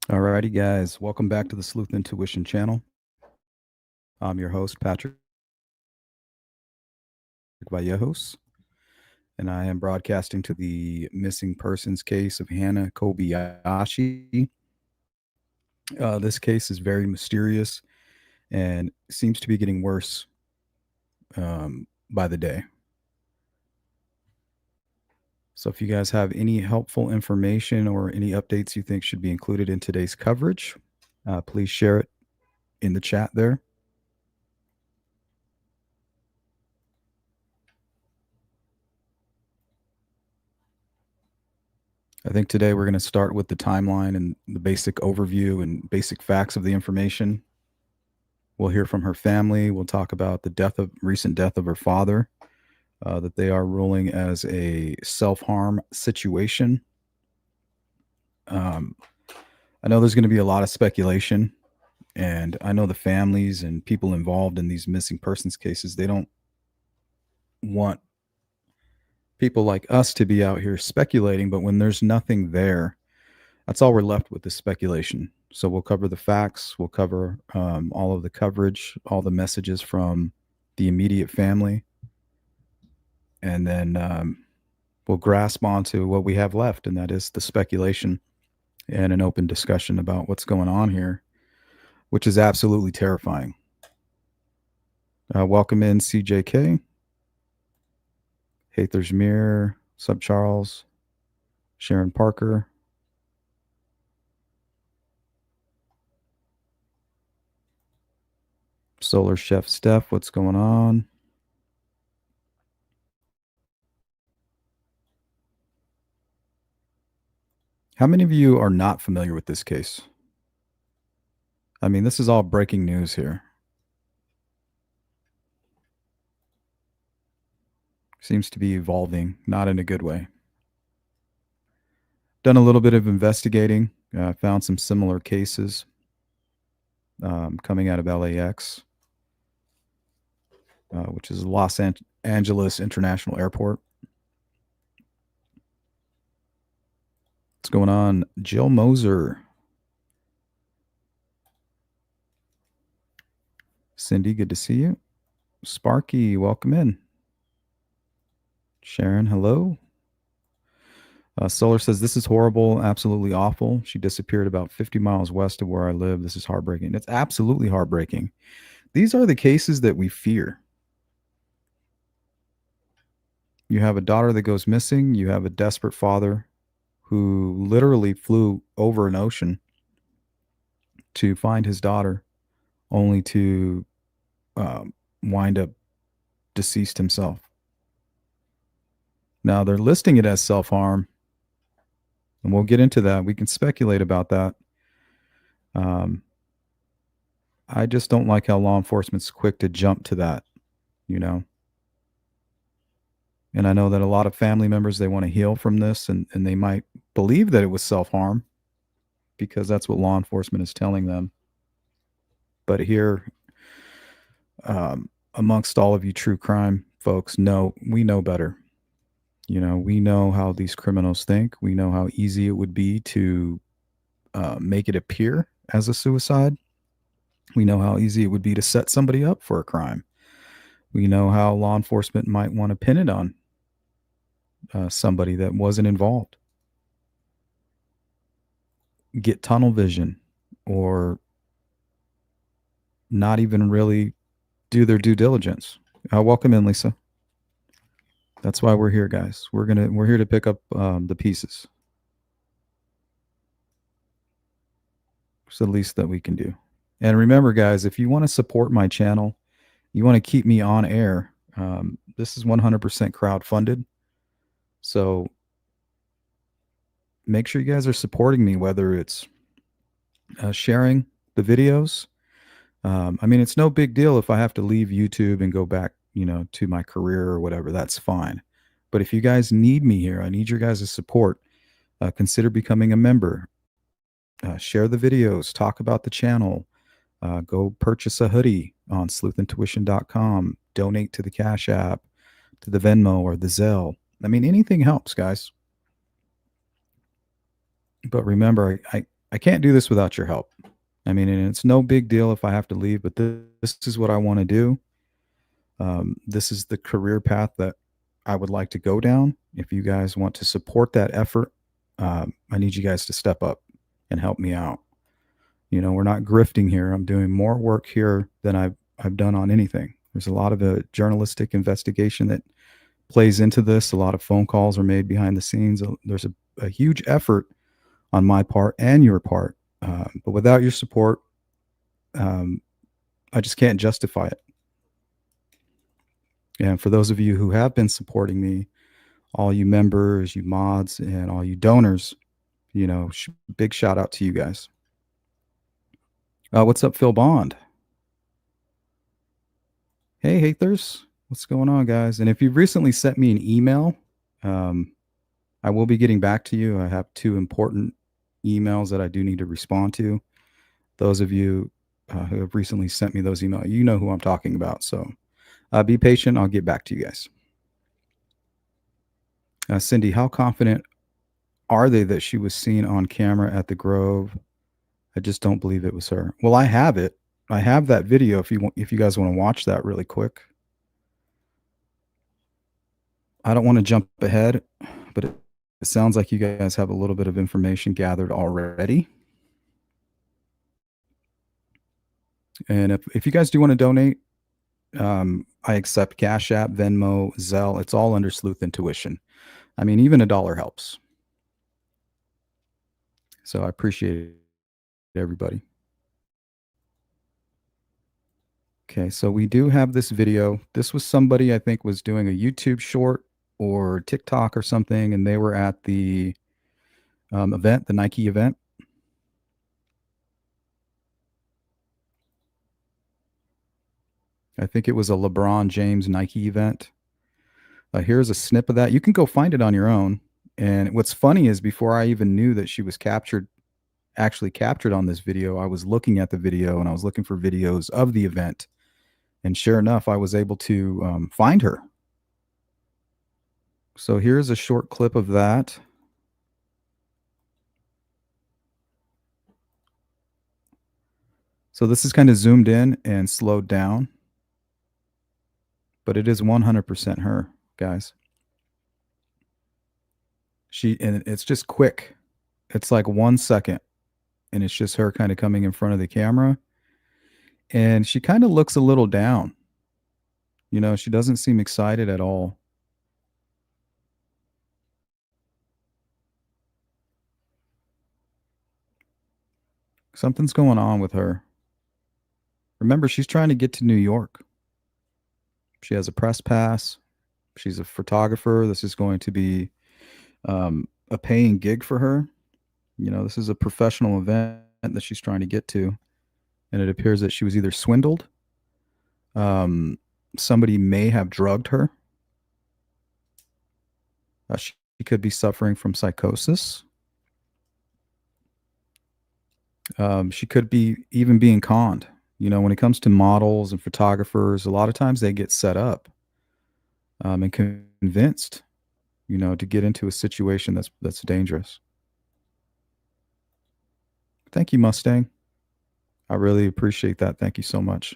Alrighty, guys. Welcome back to the Sleuth Intuition channel. I'm your host, Patrick Vallejos, and I am broadcasting to the missing persons case of Hannah Kobayashi. This case is very mysterious and seems to be getting worse by the day. So, if you guys have any helpful information or any updates you think should be included in today's coverage, please share it in the chat there. I think today we're going to start with the timeline and the basic overview and basic facts of the information. We'll hear from her family. We'll talk about the recent death of her father, that they are ruling as a self-harm situation. I know there's going to be a lot of speculation, and I know the families and people involved in these missing persons cases, they don't want people like us to be out here speculating, but when there's nothing there, that's all we're left with is speculation. So we'll cover the facts. We'll cover all of the coverage, all the messages from the immediate family, and then we'll grasp onto what we have left, and that is the speculation and an open discussion about what's going on here, which is absolutely terrifying. Welcome in, CJK. Hathers Mir, Sub Charles, Sharon Parker. Solar Chef Steph, what's going on? How many of you are not familiar with this case? I mean, this is all breaking news here. Seems to be evolving, not in a good way. Done a little bit of investigating, found some similar cases coming out of LAX, which is Los Angeles International Airport. What's going on? Jill Moser. Cindy, good to see you. Sparky, welcome in. Sharon, hello. Solar says, this is horrible, absolutely awful. She disappeared about 50 miles west of where I live. This is heartbreaking. It's absolutely heartbreaking. These are the cases that we fear. You have a daughter that goes missing. You have a desperate father who literally flew over an ocean to find his daughter, only to wind up deceased himself. Now, they're listing it as self-harm, and we'll get into that. We can speculate about that. I just don't like how law enforcement's quick to jump to that, you know. And I know that a lot of family members, they want to heal from this, and they might believe that it was self-harm because that's what law enforcement is telling them. But here, amongst all of you true crime folks, we know better. You know, we know how these criminals think. We know how easy it would be to make it appear as a suicide. We know how easy it would be to set somebody up for a crime. We know how law enforcement might want to pin it on somebody that wasn't involved. Get tunnel vision or not even really do their due diligence. Welcome in, Lisa. That's why we're here, guys. We're here to pick up the pieces. It's the least that we can do. And remember, guys, if you want to support my channel, you want to keep me on air, this is 100% crowd-funded. So make sure you guys are supporting me, whether it's sharing the videos. I mean, it's no big deal if I have to leave YouTube and go back, to my career or whatever. That's fine. But if you guys need me here, I need your guys' support. Consider becoming a member. Share the videos. Talk about the channel. Go purchase a hoodie on sleuthintuition.com. Donate to the Cash App, to the Venmo or the Zelle. I mean, anything helps, guys. But remember, I I can't do this without your help. I mean, and it's no big deal if I have to leave, but this is what I want to do. This is the career path that I would like to go down. If you guys want to support that effort, I need you guys to step up and help me out. You know, we're not grifting here. I'm doing more work here than I've done on anything. There's a lot of a journalistic investigation that plays into this. A lot of phone calls are made behind the scenes. There's a huge effort on my part and your part. But without your support, um, I just can't justify it. And for those of you who have been supporting me, all you members, you mods, and all you donors, you know, big shout out to you guys. What's up, Phil Bond? Hey, Hathers. What's going on, guys? And if you've recently sent me an email, I will be getting back to you. I have 2 important emails that I do need to respond to. Those of you who have recently sent me those emails, you know who I'm talking about. So be patient. I'll get back to you guys. Cindy, how confident are they that she was seen on camera at the Grove? I just don't believe it was her. Well, I have it. I have that video if you guys want to watch that really quick. I don't want to jump ahead, but it sounds like you guys have a little bit of information gathered already. And if you guys do want to donate, I accept Cash App, Venmo, Zelle. It's all under Sleuth Intuition. I mean, even $1 helps. So I appreciate everybody. Okay, so we do have this video. This was somebody I think was doing a YouTube short or TikTok or something, and they were at the event, the Nike event. I think it was a LeBron James Nike event. Here's a snip of that. You can go find it on your own. And what's funny is before I even knew that she was actually captured on this video, I was looking at the video and I was looking for videos of the event. And sure enough, I was able to find her. So here's a short clip of that. So this is kind of zoomed in and slowed down, but it is 100% her, guys. And it's just quick. It's like 1 second, and it's just her kind of coming in front of the camera, and she kind of looks a little down. You know, she doesn't seem excited at all. Something's going on with her. Remember, she's trying to get to New York. She has a press pass. She's a photographer. This is going to be a paying gig for her. You know, this is a professional event that she's trying to get to. And it appears that she was either swindled. Somebody may have drugged her. She could be suffering from psychosis. She could be even being conned. You know, when it comes to models and photographers, a lot of times they get set up and convinced, you know, to get into a situation that's dangerous. Thank you, Mustang. I really appreciate that. Thank you so much.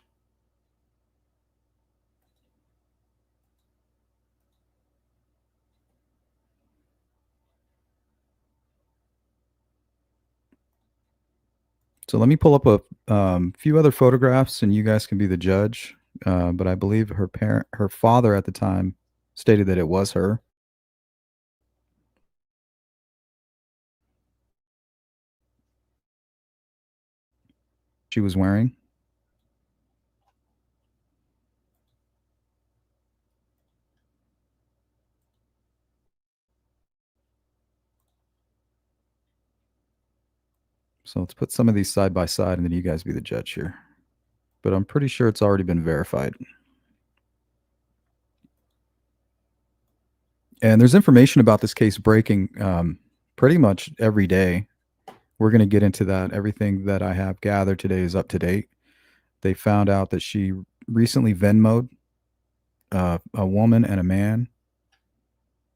So let me pull up a few other photographs, and you guys can be the judge. But I believe her father at the time, stated that it was her. She was wearing. So let's put some of these side by side, and then you guys be the judge here. But I'm pretty sure it's already been verified. And there's information about this case breaking pretty much every day. We're going to get into that. Everything that I have gathered today is up to date. They found out that she recently Venmo'd a woman and a man.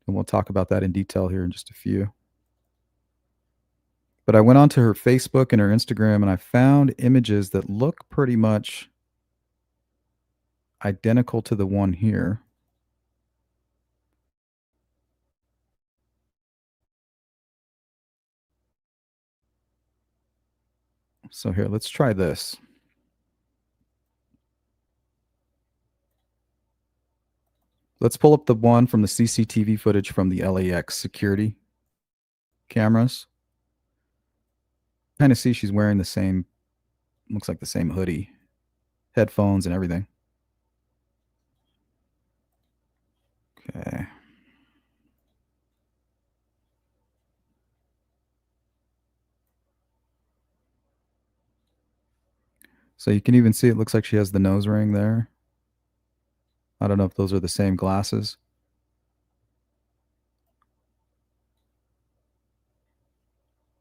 And we'll talk about that in detail here in just a few. But I went onto her Facebook and her Instagram and I found images that look pretty much identical to the one here. So here, let's try this. Let's pull up the one from the CCTV footage from the LAX security cameras. Kind of see she's wearing the same, looks like the same hoodie, headphones, and everything. Okay. So you can even see it looks like she has the nose ring there. I don't know if those are the same glasses.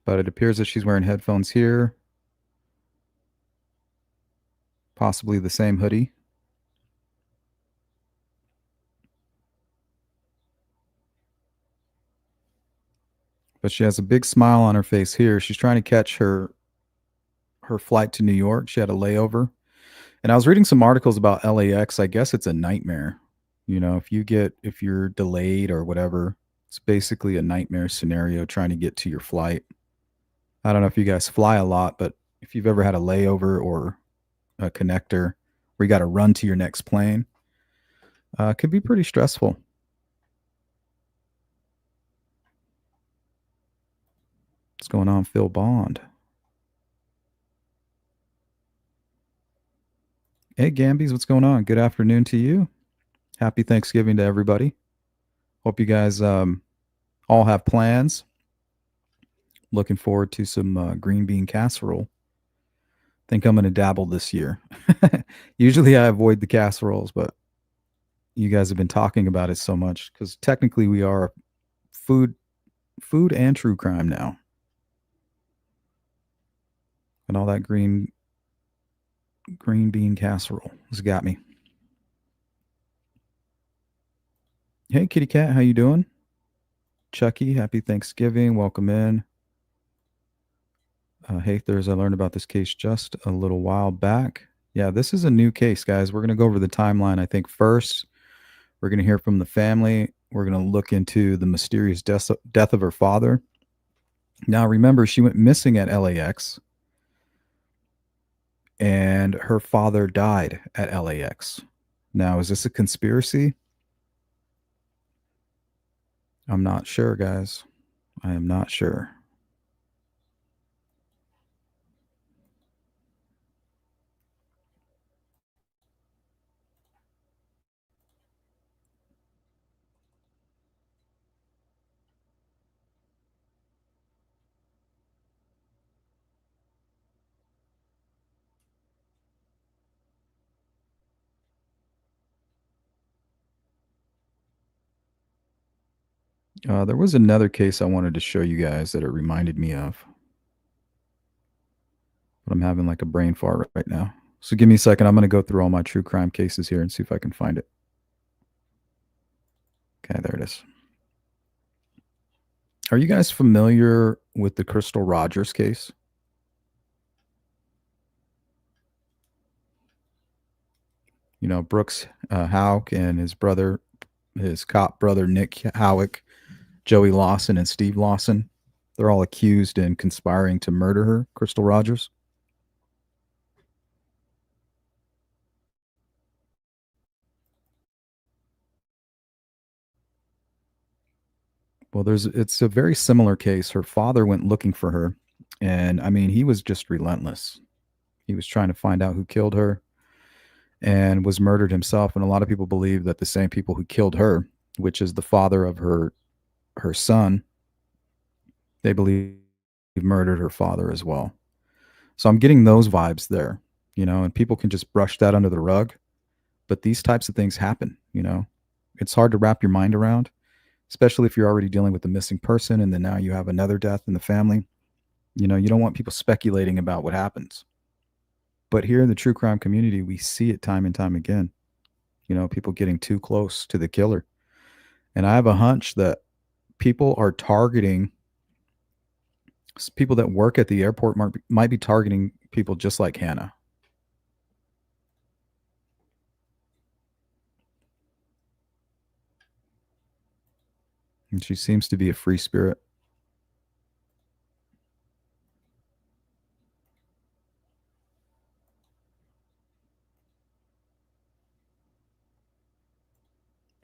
But it appears that she's wearing headphones here. Possibly the same hoodie. But she has a big smile on her face here. She's trying to catch her flight to New York. She had a layover. And I was reading some articles about LAX. I guess it's a nightmare. You know, if you're delayed or whatever, it's basically a nightmare scenario trying to get to your flight. I don't know if you guys fly a lot, but if you've ever had a layover or a connector where you got to run to your next plane, it could be pretty stressful. What's going on, Phil Bond? Hey, Gambies, what's going on? Good afternoon to you. Happy Thanksgiving to everybody. Hope you guys all have plans. Looking forward to some green bean casserole. Think I'm going to dabble this year. Usually I avoid the casseroles, but you guys have been talking about it so much because technically we are food, food and true crime now, and all that green bean casserole has got me. Hey, kitty cat, how you doing? Chucky, happy Thanksgiving. Welcome in. Hey, Thurs, I learned about this case just a little while back. Yeah, this is a new case, guys. We're going to go over the timeline. I think first, we're going to hear from the family. We're going to look into the mysterious death of her father. Now, remember, she went missing at LAX, and her father died at LAX. Now, is this a conspiracy? I'm not sure, guys. I am not sure. There was another case I wanted to show you guys that it reminded me of, but I'm having like a brain fart right now. So give me a second. I'm going to go through all my true crime cases here and see if I can find it. Okay, there it is. Are you guys familiar with the Crystal Rogers case? You know, Brooks Howick and his brother, his cop brother, Nick Howick, Joey Lawson, and Steve Lawson. They're all accused in conspiring to murder her, Crystal Rogers. Well, it's a very similar case. Her father went looking for her, and I mean, he was just relentless. He was trying to find out who killed her and was murdered himself. And a lot of people believe that the same people who killed her, which is the father of her son, they believe murdered her father as well. So I'm getting those vibes there, you know, and people can just brush that under the rug. But these types of things happen, you know. It's hard to wrap your mind around, especially if you're already dealing with a missing person and then now you have another death in the family. You know, you don't want people speculating about what happens. But here in the true crime community, we see it time and time again. You know, people getting too close to the killer. And I have a hunch that people are targeting People that work at the airport might be targeting people just like Hannah. And she seems to be a free spirit.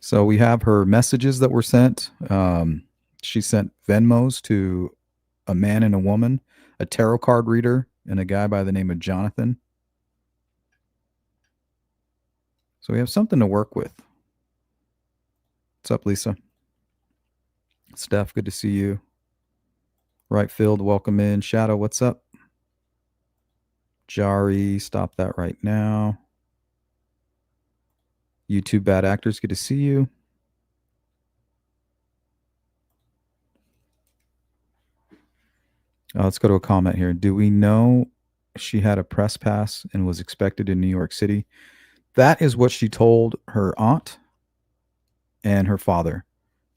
So we have her messages that were sent. She sent Venmos to a man and a woman, a tarot card reader, and a guy by the name of Jonathan. So we have something to work with. What's up, Lisa? Steph, good to see you. Right field, welcome in. Shadow, what's up? Jari, stop that right now. YouTube bad actors, good to see you. Let's go to a comment here. Do we know she had a press pass and was expected in New York City? That is what she told her aunt and her father.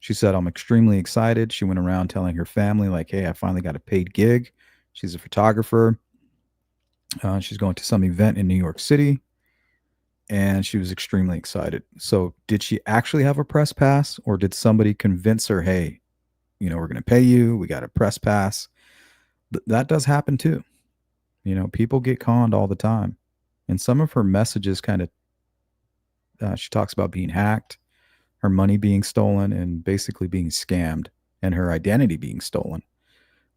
She said, I'm extremely excited. She went around telling her family, like, hey, I finally got a paid gig. She's a photographer. She's going to some event in New York City. And she was extremely excited. So, did she actually have a press pass, or did somebody convince her, hey, we're going to pay you? We got a press pass. That does happen too. People get conned all the time. And some of her messages kind of, she talks about being hacked, her money being stolen, and basically being scammed, and her identity being stolen.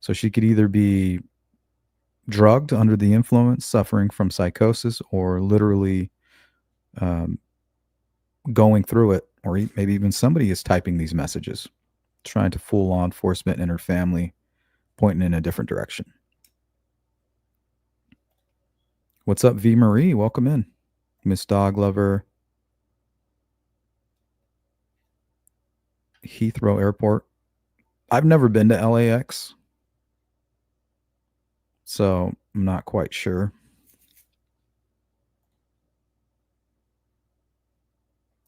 So she could either be drugged under the influence, suffering from psychosis, or literally um, going through it, or maybe even somebody is typing these messages, trying to fool law enforcement and her family, pointing in a different direction. What's up, V. Marie? Welcome in. Miss Dog Lover. Heathrow Airport. I've never been to LAX, so I'm not quite sure.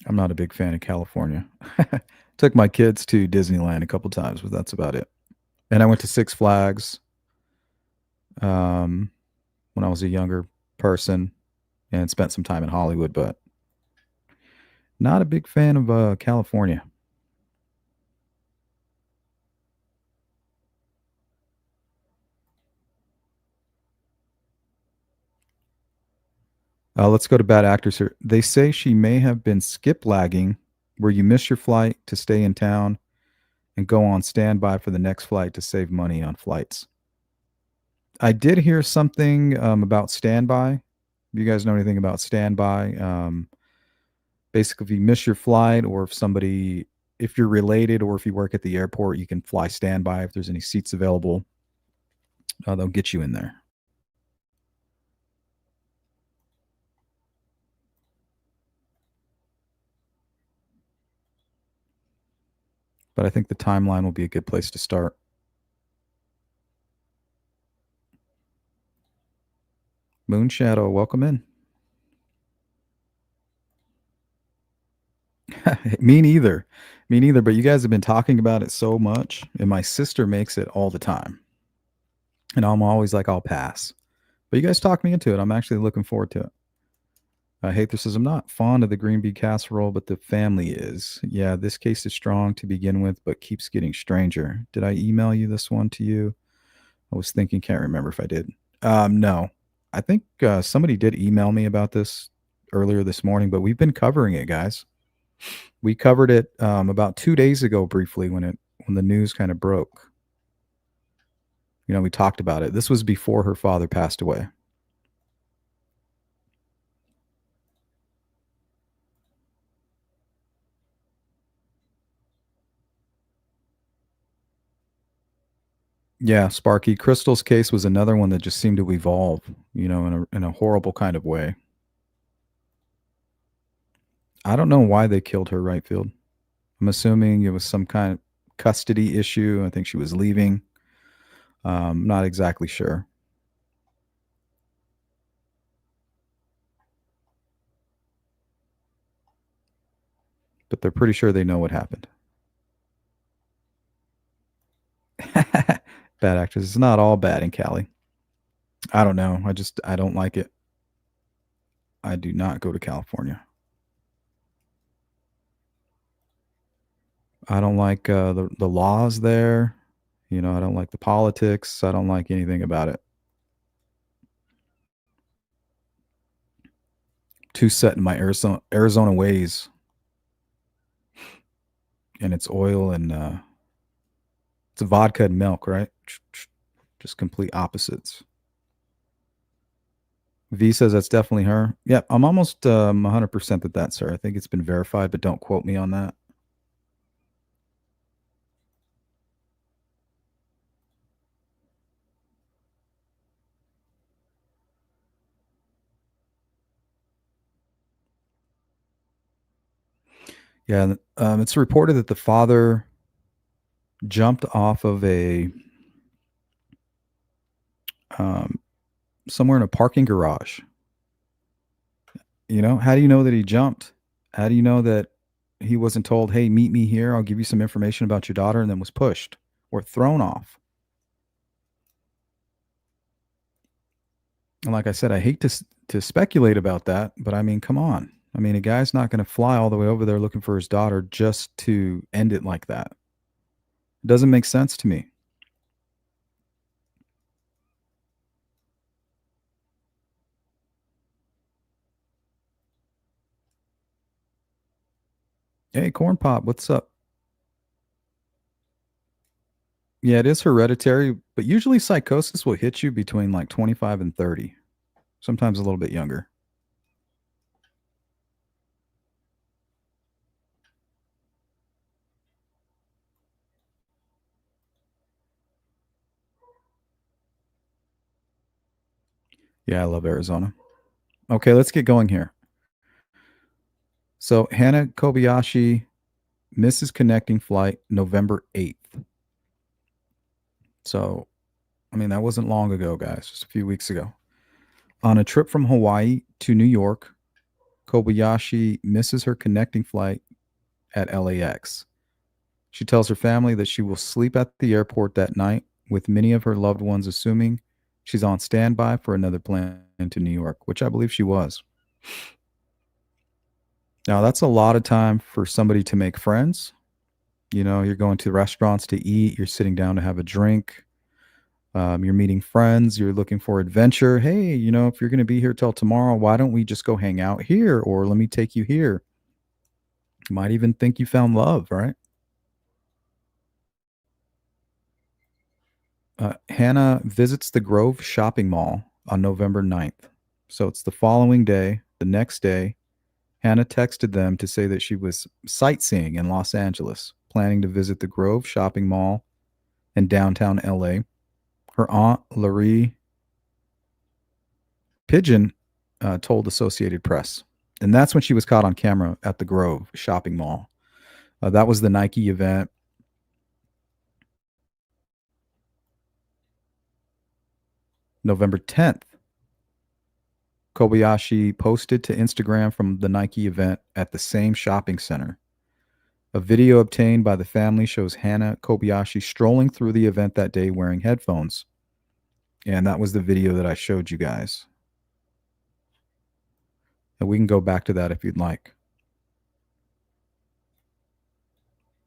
I'm not a big fan of California. Took my kids to Disneyland a couple times, but that's about it. And I went to Six Flags um, when I was a younger person and spent some time in Hollywood, but not a big fan of California. Let's go to bad actors here. They say she may have been skip lagging, where you miss your flight to stay in town and go on standby for the next flight to save money on flights. I did hear something about standby. You guys know anything about standby? Basically, if you miss your flight, or if you're related, or if you work at the airport, you can fly standby. If there's any seats available, they'll get you in there. But I think the timeline will be a good place to start. Moon Shadow, welcome in. Me neither. Me neither. But you guys have been talking about it so much, and my sister makes it all the time. And I'm always like, I'll pass. But you guys talk me into it. I'm actually looking forward to it. Hather says, I'm not fond of the green bean casserole, but the family is. Yeah, this case is strong to begin with, but keeps getting stranger. Did I email you this one to you? I was thinking, can't remember if I did. No. I think somebody did email me about this earlier this morning, but we've been covering it, guys. We covered it about 2 days ago briefly when the news kind of broke. We talked about it. This was before her father passed away. Yeah, Sparky. Crystal's case was another one that just seemed to evolve, in a horrible kind of way. I don't know why they killed her, right field. I'm assuming it was some kind of custody issue. I think she was leaving. Not exactly sure. But they're pretty sure they know what happened. Bad actors. It's not all bad in Cali. I don't know. I don't like it. I do not go to California. I don't like the laws there. You know, I don't like the politics. I don't like anything about it. Too set in my Arizona ways, and it's oil and it's vodka and milk, right? Just complete opposites. V says that's definitely her. Yeah, I'm almost 100% that that's her. I think it's been verified, but don't quote me on that. Yeah, it's reported that the father jumped off of a um, somewhere in a parking garage. You know, how do you know that he jumped? How do you know that he wasn't told, "Hey, meet me here. I'll give you some information about your daughter," and then was pushed or thrown off? And like I said, I hate to speculate about that, but I mean, come on. I mean, a guy's not going to fly all the way over there looking for his daughter just to end it like that. It doesn't make sense to me. Hey, Corn Pop, what's up? Yeah, it is hereditary, but usually psychosis will hit you between like 25 and 30, sometimes a little bit younger. Yeah, I love Arizona. Okay, let's get going here. So, Hannah Kobayashi misses connecting flight November 8th. So, I mean, that wasn't long ago, guys, just a few weeks ago. On a trip from Hawaii to New York, Kobayashi misses her connecting flight at LAX. She tells her family that she will sleep at the airport that night, with many of her loved ones assuming she's on standby for another plane to New York, which I believe she was. Now, that's a lot of time for somebody to make friends. You know, you're going to restaurants to eat, you're sitting down to have a drink, you're meeting friends, you're looking for adventure. Hey, you know, if you're going to be here till tomorrow, why don't we just go hang out here? Or let me take you here. You might even think you found love, right? Hannah visits the Grove shopping mall on November 9th. So it's the following day, the next day. Hannah texted them to say that she was sightseeing in Los Angeles, planning to visit the Grove shopping mall in downtown LA. Her aunt, Laurie Pigeon, told Associated Press. And that's when she was caught on camera at the Grove shopping mall. That was the Nike event. November 10th, Kobayashi posted to Instagram from the Nike event at the same shopping center. A video obtained by the family shows Hannah Kobayashi strolling through the event that day wearing headphones. And that was the video that I showed you guys. And we can go back to that if you'd like.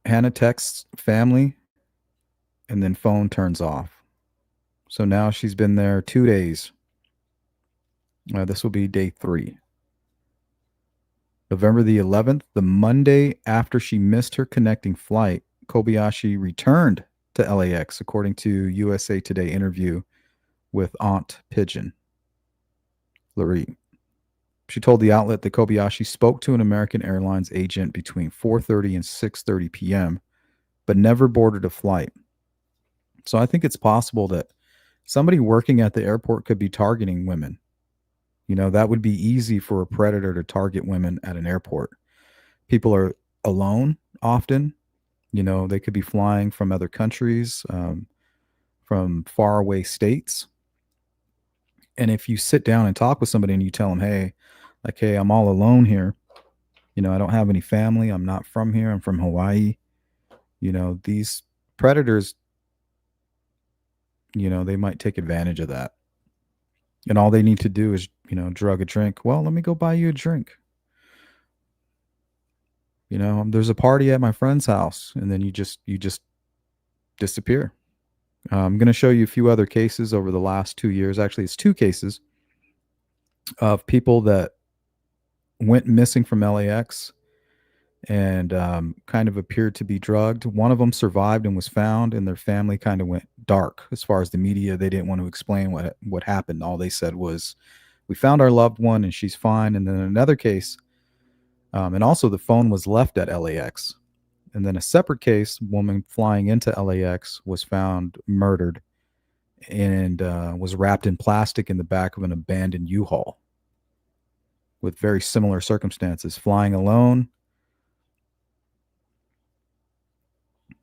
Hannah texts family and then phone turns off. So now she's been there 2 days. This will be day 3. November the 11th, the Monday after she missed her connecting flight, Kobayashi returned to LAX, according to USA Today interview with Aunt Pigeon, Laurie. She told the outlet that Kobayashi spoke to an American Airlines agent between 4:30 and 6:30 p.m., but never boarded a flight. So I think it's possible that somebody working at the airport could be targeting women. You know, that would be easy for a predator to target women at an airport. People are alone often. You know, they could be flying from other countries, from faraway states. And if you sit down and talk with somebody and you tell them, hey, like, hey, I'm all alone here. You know, I don't have any family. I'm not from here. I'm from Hawaii. You know, these predators, they might take advantage of that. And all they need to do is, drug a drink. Well, let me go buy you a drink. There's a party at my friend's house, and then you just disappear. I'm going to show you a few other cases over the last 2 years. Actually, it's two cases of people that went missing from LAX and kind of appeared to be drugged. One of them survived and was found, and their family kind of went dark as far as the media. They didn't want to explain what happened. All they said was, "We found our loved one, and she's fine." And then another case, and also the phone was left at LAX. And then a separate case, woman flying into LAX was found murdered and was wrapped in plastic in the back of an abandoned U-Haul with very similar circumstances, flying alone.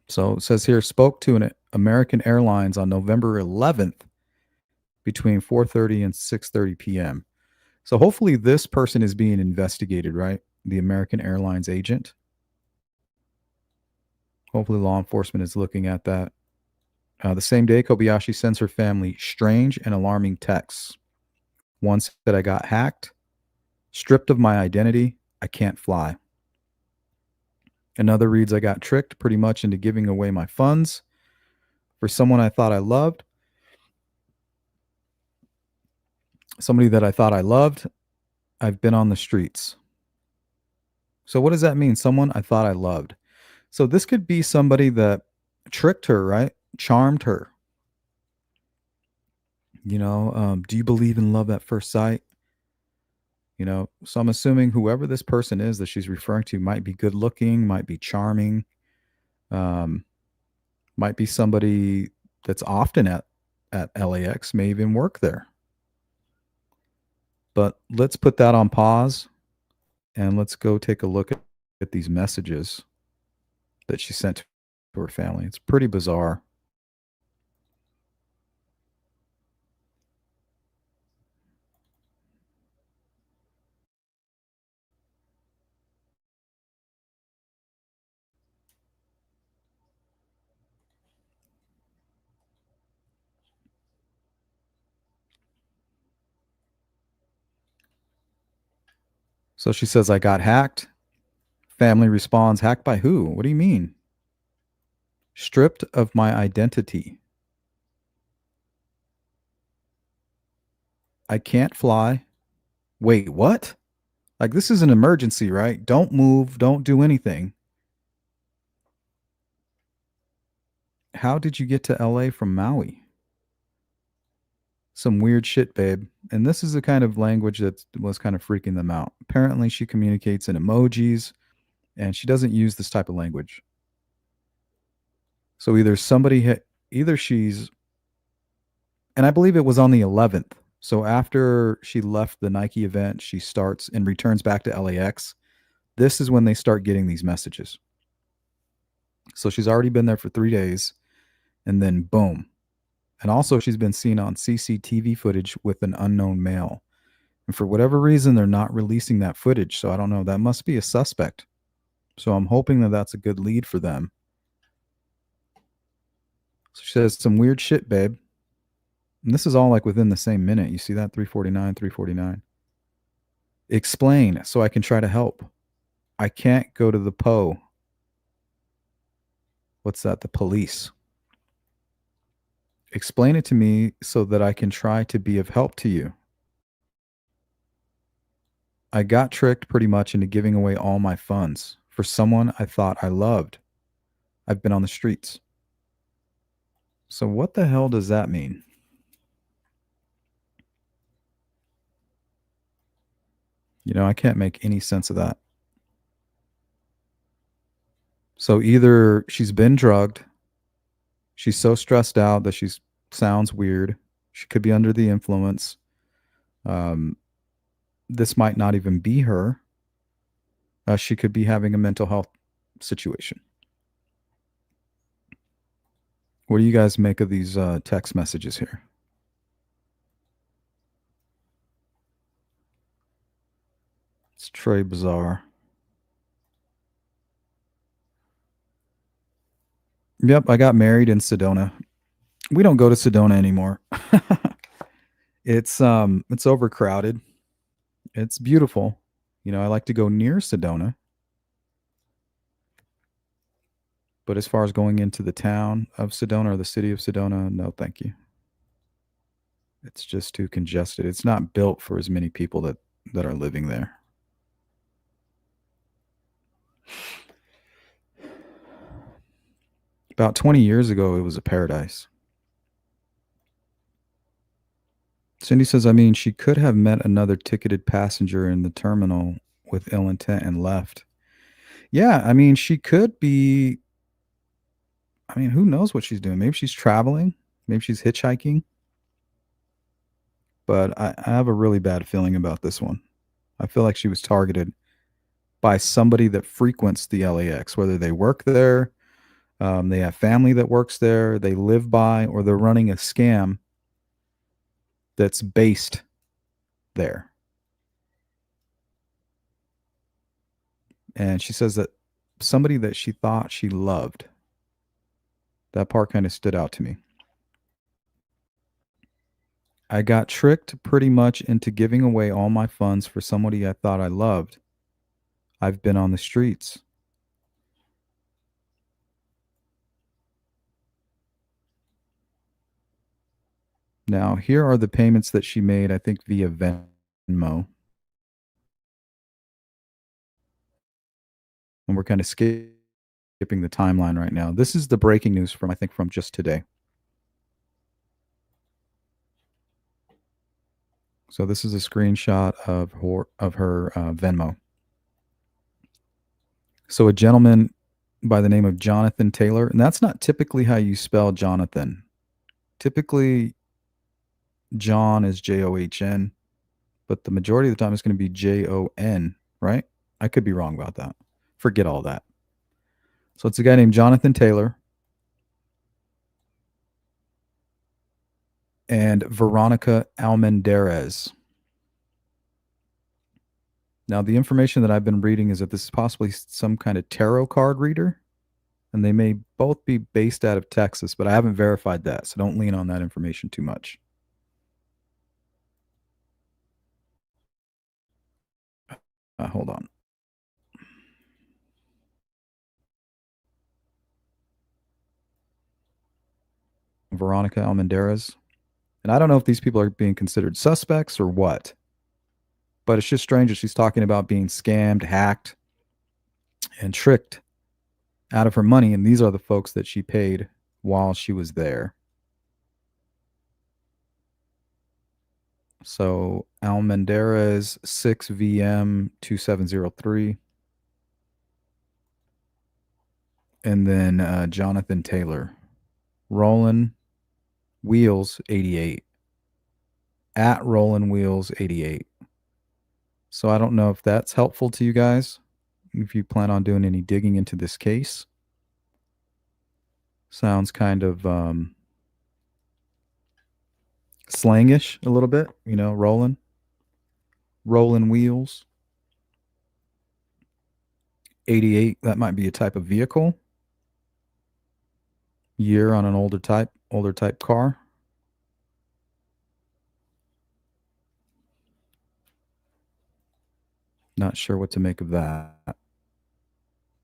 So it says here, spoke to an American Airlines on November 11th between 4:30 and 6:30 p.m. So hopefully this person is being investigated, right? The American Airlines agent. Hopefully law enforcement is looking at that. The same day, Kobayashi sends her family strange and alarming texts. One said, "I got hacked, stripped of my identity, I can't fly." Another reads, "I got tricked pretty much into giving away my funds for someone I thought I loved. Somebody that I thought I loved. I've been on the streets." So what does that mean? Someone I thought I loved. So this could be somebody that tricked her, right? Charmed her. Do you believe in love at first sight? So I'm assuming whoever this person is that she's referring to might be good looking, might be charming, um, might be somebody that's often at LAX, may even work there. But let's put that on pause and let's go take a look at these messages that she sent to her family. It's pretty bizarre. So she says, "I got hacked." Family responds, "Hacked by who? What do you mean?" "Stripped of my identity. I can't fly." Wait, what? Like, this is an emergency, right? Don't move. Don't do anything. How did you get to LA from Maui? Some weird shit, babe. And this is the kind of language that was kind of freaking them out. Apparently, she communicates in emojis and she doesn't use this type of language. So either she's, and I believe it was on the 11th. So after she left the Nike event, she starts and returns back to LAX. This is when they start getting these messages. So she's already been there for 3 days, and then boom. And also, she's been seen on CCTV footage with an unknown male. And for whatever reason, they're not releasing that footage. So I don't know. That must be a suspect. So I'm hoping that that's a good lead for them. So she says, "Some weird shit, babe." And this is all like within the same minute. You see that? 349, 349. "Explain so I can try to help. I can't go to the PO." What's that? The police. "Explain it to me so that I can try to be of help to you. I got tricked pretty much into giving away all my funds for someone I thought I loved. I've been on the streets." So what the hell does that mean? I can't make any sense of that. So either she's been drugged, she's so stressed out that she sounds weird, she could be under the influence. Um, this might not even be her. She could be having a mental health situation. What do you guys make of these text messages here? It's très bizarre. Yep, I got married in Sedona. We don't go to Sedona anymore. It's overcrowded. It's beautiful. I like to go near Sedona, but as far as going into the town of Sedona or the city of Sedona, no, thank you. It's just too congested. It's not built for as many people that are living there. About 20 years ago, it was a paradise. Cindy says, I mean, she could have met another ticketed passenger in the terminal with ill intent and left. Yeah, I mean, she could be. I mean, who knows what she's doing? Maybe she's traveling. Maybe she's hitchhiking. But I have a really bad feeling about this one. I feel like she was targeted by somebody that frequents the LAX, whether they work there, they have family that works there, they live by, or they're running a scam that's based there. And she says that somebody that she thought she loved. That part kind of stood out to me. I got tricked pretty much into giving away all my funds for somebody I thought I loved. I've been on the streets. Now, here are the payments that she made, I think, via Venmo. And we're kind of skipping the timeline right now. This is the breaking news from, I think, from just today. So this is a screenshot of her Venmo. So a gentleman by the name of Jonathan Taylor, and that's not typically how you spell Jonathan. Typically, John is John, but the majority of the time it's going to be Jon, right? I could be wrong about that. Forget all that. So it's a guy named Jonathan Taylor and Veronica Almendarez. Now, the information that I've been reading is that this is possibly some kind of tarot card reader, and they may both be based out of Texas, but I haven't verified that, so don't lean on that information too much. Hold on. Veronica Almendarez. And I don't know if these people are being considered suspects or what, but it's just strange that she's talking about being scammed, hacked, and tricked out of her money. And these are the folks that she paid while she was there. So Almendarez 6VM 2703. And then Jonathan Taylor. Roland Wheels 88. At Roland Wheels 88. So I don't know if that's helpful to you guys. If you plan on doing any digging into this case. Sounds kind of slangish a little bit, rolling wheels. 88, that might be a type of vehicle. Year on an older type car. Not sure what to make of that.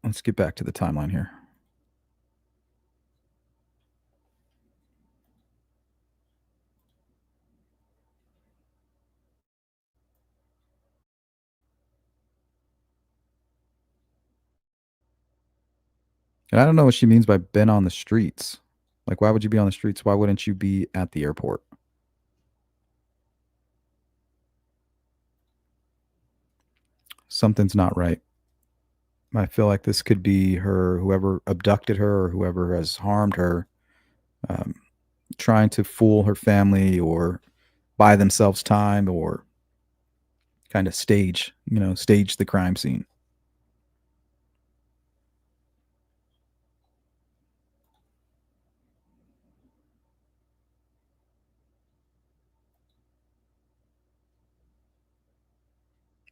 Let's get back to the timeline here. And I don't know what she means by been on the streets. Like, why would you be on the streets? Why wouldn't you be at the airport? Something's not right. I feel like this could be whoever abducted her or whoever has harmed her, um, trying to fool her family or buy themselves time or kind of stage the crime scene.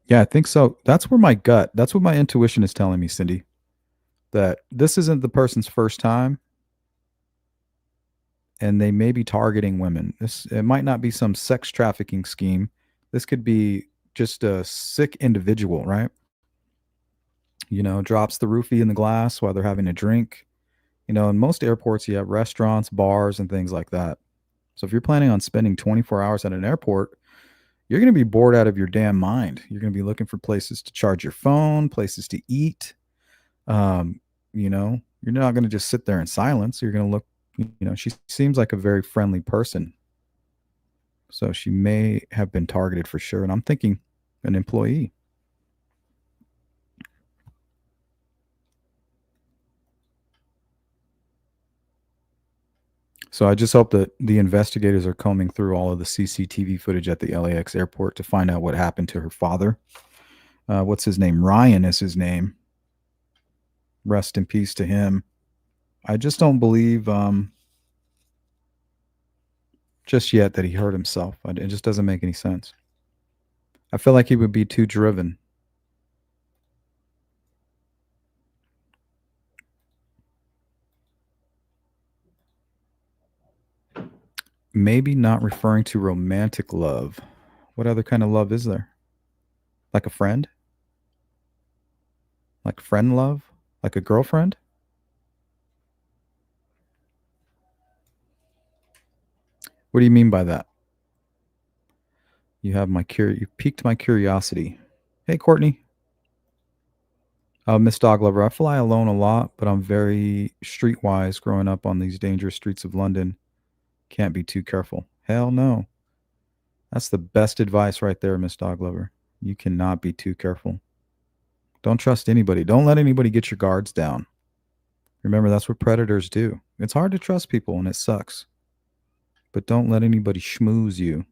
Yeah, I think so. That's what my intuition is telling me, Cindy, that this isn't the person's first time and they may be targeting women. This it might not be some sex trafficking scheme. This could be just a sick individual, right? Drops the roofie in the glass while they're having a drink. In most airports, you have restaurants, bars, and things like that. So if you're planning on spending 24 hours at an airport, you're going to be bored out of your damn mind. You're going to be looking for places to charge your phone, places to eat. You're not going to just sit there in silence. You're going to look, she seems like a very friendly person. So she may have been targeted for sure. And I'm thinking an employee. So I just hope that the investigators are combing through all of the CCTV footage at the LAX airport to find out what happened to her father. What's his name? Ryan is his name. Rest in peace to him. I just don't believe just yet that he hurt himself. It just doesn't make any sense. I feel like he would be too driven. Maybe not referring to romantic love. What other kind of love is there? Like a friend? Like friend love? Like a girlfriend? What do you mean by that? You piqued my curiosity. Hey, Courtney. Miss Dog Lover. I fly alone a lot, but I'm very streetwise growing up on these dangerous streets of London. Can't be too careful. Hell no. That's the best advice right there, Miss Dog Lover. You cannot be too careful. Don't trust anybody. Don't let anybody get your guards down. Remember, that's what predators do. It's hard to trust people and it sucks. But don't let anybody schmooze you.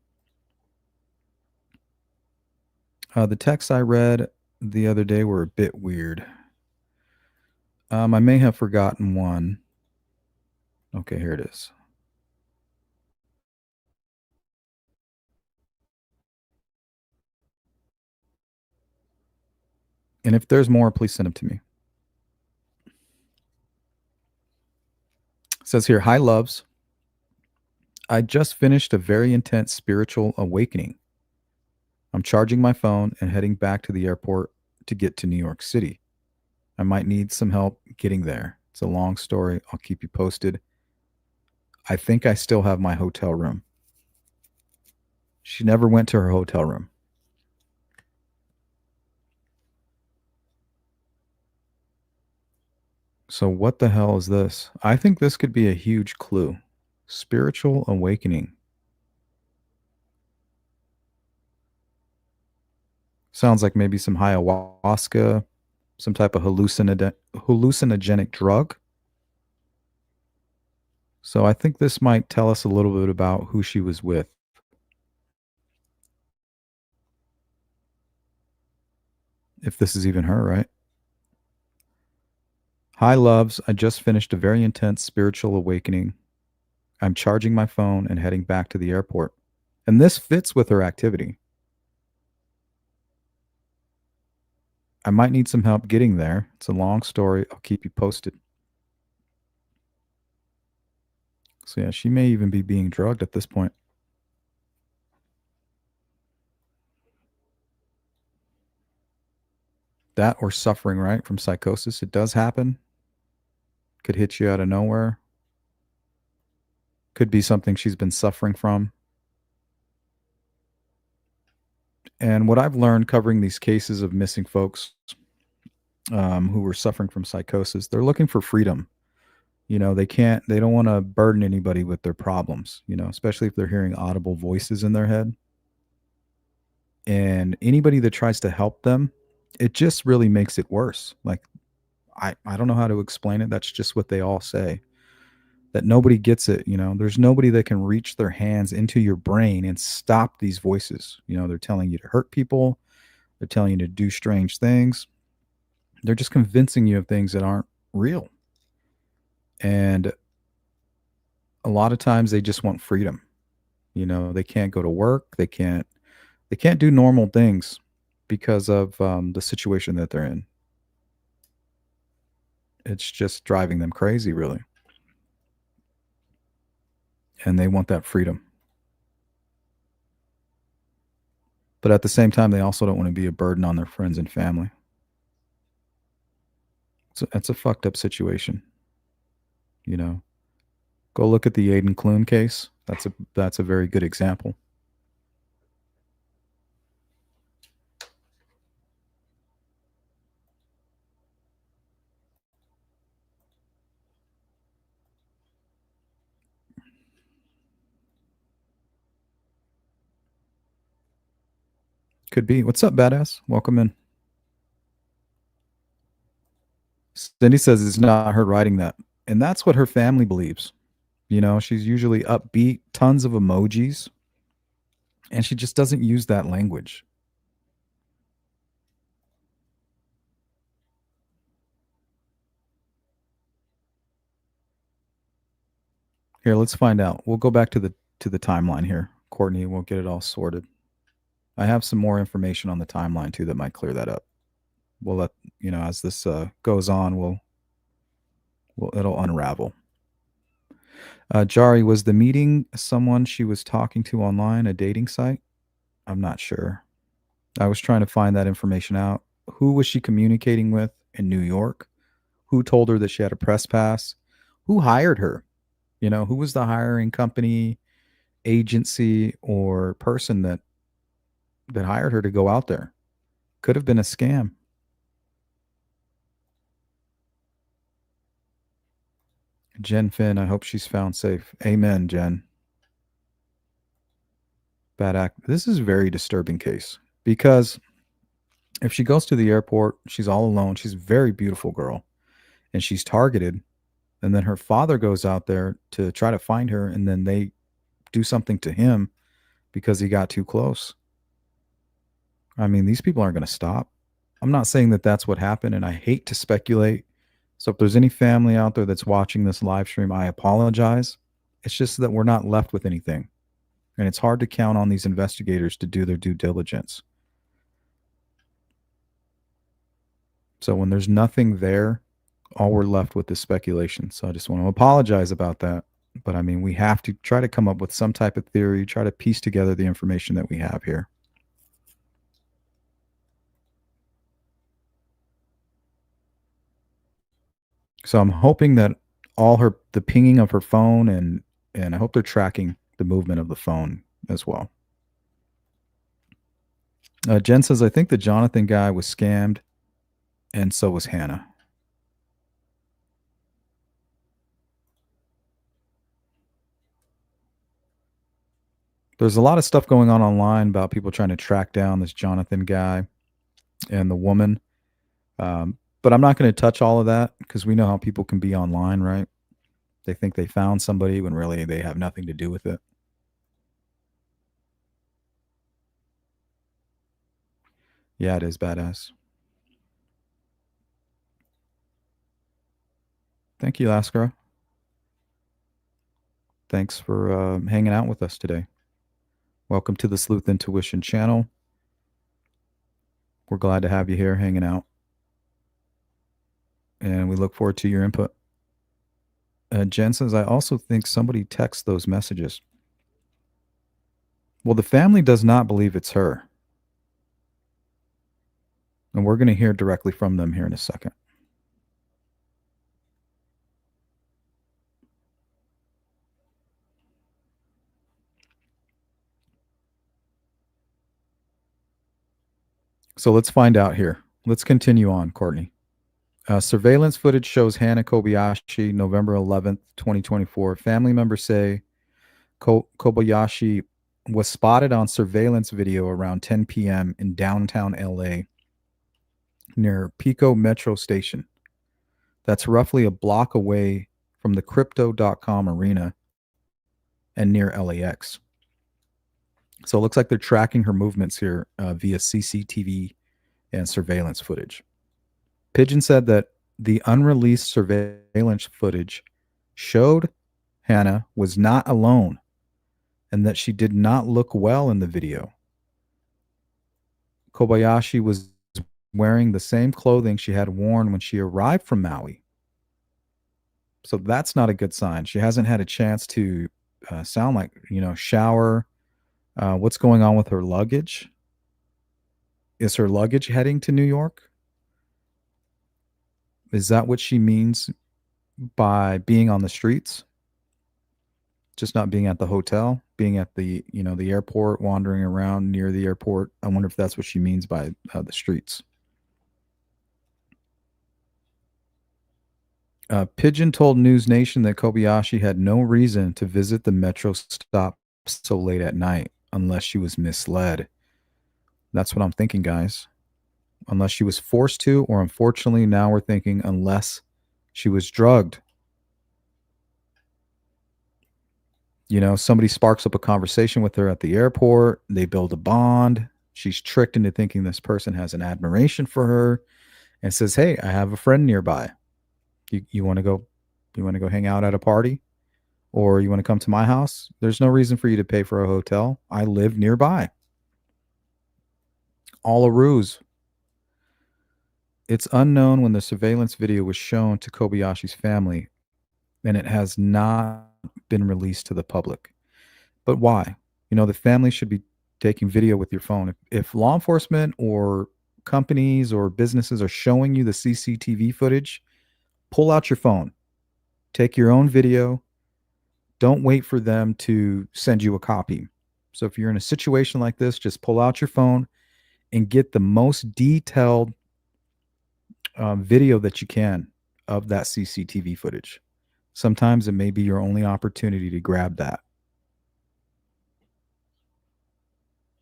The texts I read the other day were a bit weird. I may have forgotten one. Okay, here it is. And if there's more, please send them to me. It says here, hi, loves. I just finished a very intense spiritual awakening. I'm charging my phone and heading back to the airport to get to New York City. I might need some help getting there. It's a long story. I'll keep you posted. I think I still have my hotel room. She never went to her hotel room. So, what the hell is this? I think this could be a huge clue. Spiritual awakening. Sounds like maybe some ayahuasca, some type of hallucinogenic drug. So, I think this might tell us a little bit about who she was with. If this is even her, right? Hi, loves. I just finished a very intense spiritual awakening. I'm charging my phone and heading back to the airport. And this fits with her activity. I might need some help getting there. It's a long story. I'll keep you posted. So, yeah, she may even be being drugged at this point. That or suffering, right? From psychosis. It does happen. Could hit you out of nowhere. Could be something she's been suffering from. And what I've learned covering these cases of missing folks who were suffering from psychosis, they're looking for freedom. They don't want to burden anybody with their problems, especially if they're hearing audible voices in their head. And anybody that tries to help them, it just really makes it worse. Like, I don't know how to explain it. That's just what they all say. That nobody gets it. There's nobody that can reach their hands into your brain and stop these voices. They're telling you to hurt people. They're telling you to do strange things. They're just convincing you of things that aren't real. And a lot of times they just want freedom. They can't go to work. They can't do normal things because of the situation that they're in. It's just driving them crazy, really. and they want that freedom. But at the same time, they also don't want to be a burden on their friends and family. So it's a fucked up situation, you know. Go look at the Aiden Clune case. That's a very good example. Could be. What's up, badass? Welcome in. Cindy says it's not her writing that, and that's what her family believes. You know, she's usually upbeat, tons of emojis, and she just doesn't use that language. Here, let's find out. We'll go back to the timeline here, Courtney. We'll get it all sorted. I have some more information on the timeline too that might clear that up. We'll let you know as this goes on. We'll it'll unravel. Jari, was the meeting someone she was talking to online, a dating site? I'm not sure. I was trying to find that information out. Who was she communicating with in New York? Who told her that she had a press pass? Who hired her? You know, who was the hiring company, agency, or person that hired her to go out there? Could have been a scam. Jen Finn, I hope she's found safe. Amen, Jen. Bad act. This is a very disturbing case because if she goes to the airport, she's all alone. She's a very beautiful girl and she's targeted. And then her father goes out there to try to find her, and then they do something to him because he got too close. I mean, these people aren't going to stop. I'm not saying that that's what happened, and I hate to speculate. So if there's any family out there that's watching this live stream, I apologize. It's just that we're not left with anything. And it's hard to count on these investigators to do their due diligence. So when there's nothing there, all we're left with is speculation. So I just want to apologize about that. But I mean, we have to try to come up with some type of theory, try to piece together the information that we have here. So I'm hoping that all the pinging of her phone and I hope they're tracking the movement of the phone as well. Jen says, I think the Jonathan guy was scammed, and so was Hannah. There's a lot of stuff going on online about people trying to track down this Jonathan guy and the woman. But I'm not going to touch all of that because we know how people can be online, right? They think they found somebody when really they have nothing to do with it. Yeah, it is badass. Thank you, Laskara. Thanks for hanging out with us today. Welcome to the Sleuth Intuition channel. We're glad to have you here hanging out. And we look forward to your input. Jen says, I also think somebody texts those messages. Well, the family does not believe it's her. And we're going to hear directly from them here in a second. So let's find out here. Let's continue on, Courtney. Surveillance footage shows Hannah Kobayashi, November 11th, 2024. Family members say Kobayashi was spotted on surveillance video around 10 p.m. in downtown LA near Pico Metro Station. That's roughly a block away from the Crypto.com arena and near LAX. So it looks like they're tracking her movements here via CCTV and surveillance footage. Pigeon said that the unreleased surveillance footage showed Hannah was not alone and that she did not look well in the video. Kobayashi was wearing the same clothing she had worn when she arrived from Maui. So that's not a good sign. She hasn't had a chance to sound like, shower. What's going on with her luggage? Is her luggage heading to New York? Is that what she means by being on the streets? Just not being at the hotel, being at the airport, wandering around near the airport. I wonder if that's what she means by the streets. Pigeon told News Nation that Kobayashi had no reason to visit the metro stop so late at night unless she was misled. That's what I'm thinking, guys. Unless she was forced to, or unfortunately, now we're thinking unless she was drugged. Somebody sparks up a conversation with her at the airport. They build a bond. She's tricked into thinking this person has an admiration for her and says, "Hey, I have a friend nearby. You want to go? You want to go hang out at a party, or you want to come to my house? There's no reason for you to pay for a hotel. I live nearby." All a ruse. It's unknown when the surveillance video was shown to Kobayashi's family, and it has not been released to the public. But why? The family should be taking video with your phone. If law enforcement or companies or businesses are showing you the CCTV footage, pull out your phone, take your own video. Don't wait for them to send you a copy. So if you're in a situation like this, just pull out your phone and get the most detailed video that you can of that CCTV footage. Sometimes it may be your only opportunity to grab that.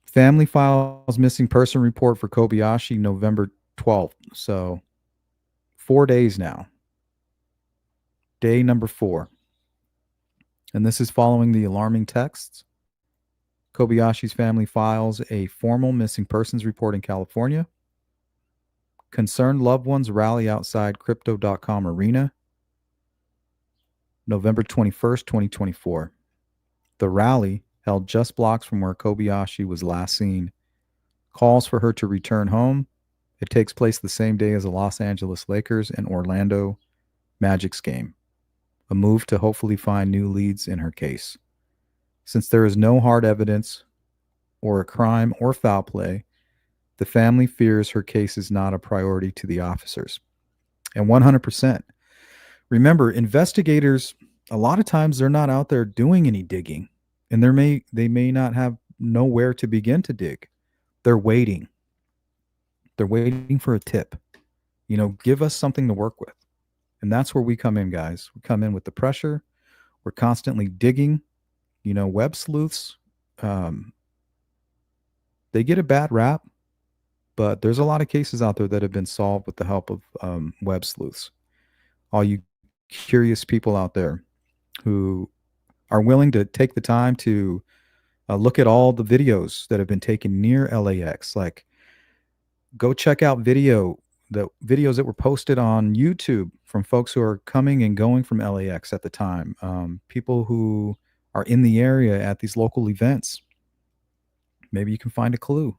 Family files missing person report for Kobayashi November 12th. So 4 days now. Day number 4. And this is following the alarming texts. Kobayashi's family files a formal missing persons report in California. Concerned loved ones rally outside Crypto.com arena. November 21st, 2024. The rally, held just blocks from where Kobayashi was last seen, calls for her to return home. It takes place the same day as the Los Angeles Lakers and Orlando Magic's game, a move to hopefully find new leads in her case. Since there is no hard evidence or a crime or foul play, the family fears her case is not a priority to the officers. And 100%. Remember, investigators, a lot of times they're not out there doing any digging, and they may not have nowhere to begin to dig. They're waiting. They're waiting for a tip. Give us something to work with. And that's where we come in, guys. We come in with the pressure. We're constantly digging. Web sleuths, they get a bad rap, but there's a lot of cases out there that have been solved with the help of web sleuths. All you curious people out there who are willing to take the time to look at all the videos that have been taken near LAX. Like, go check out the videos that were posted on YouTube from folks who are coming and going from LAX at the time. People who are in the area at these local events. Maybe you can find a clue.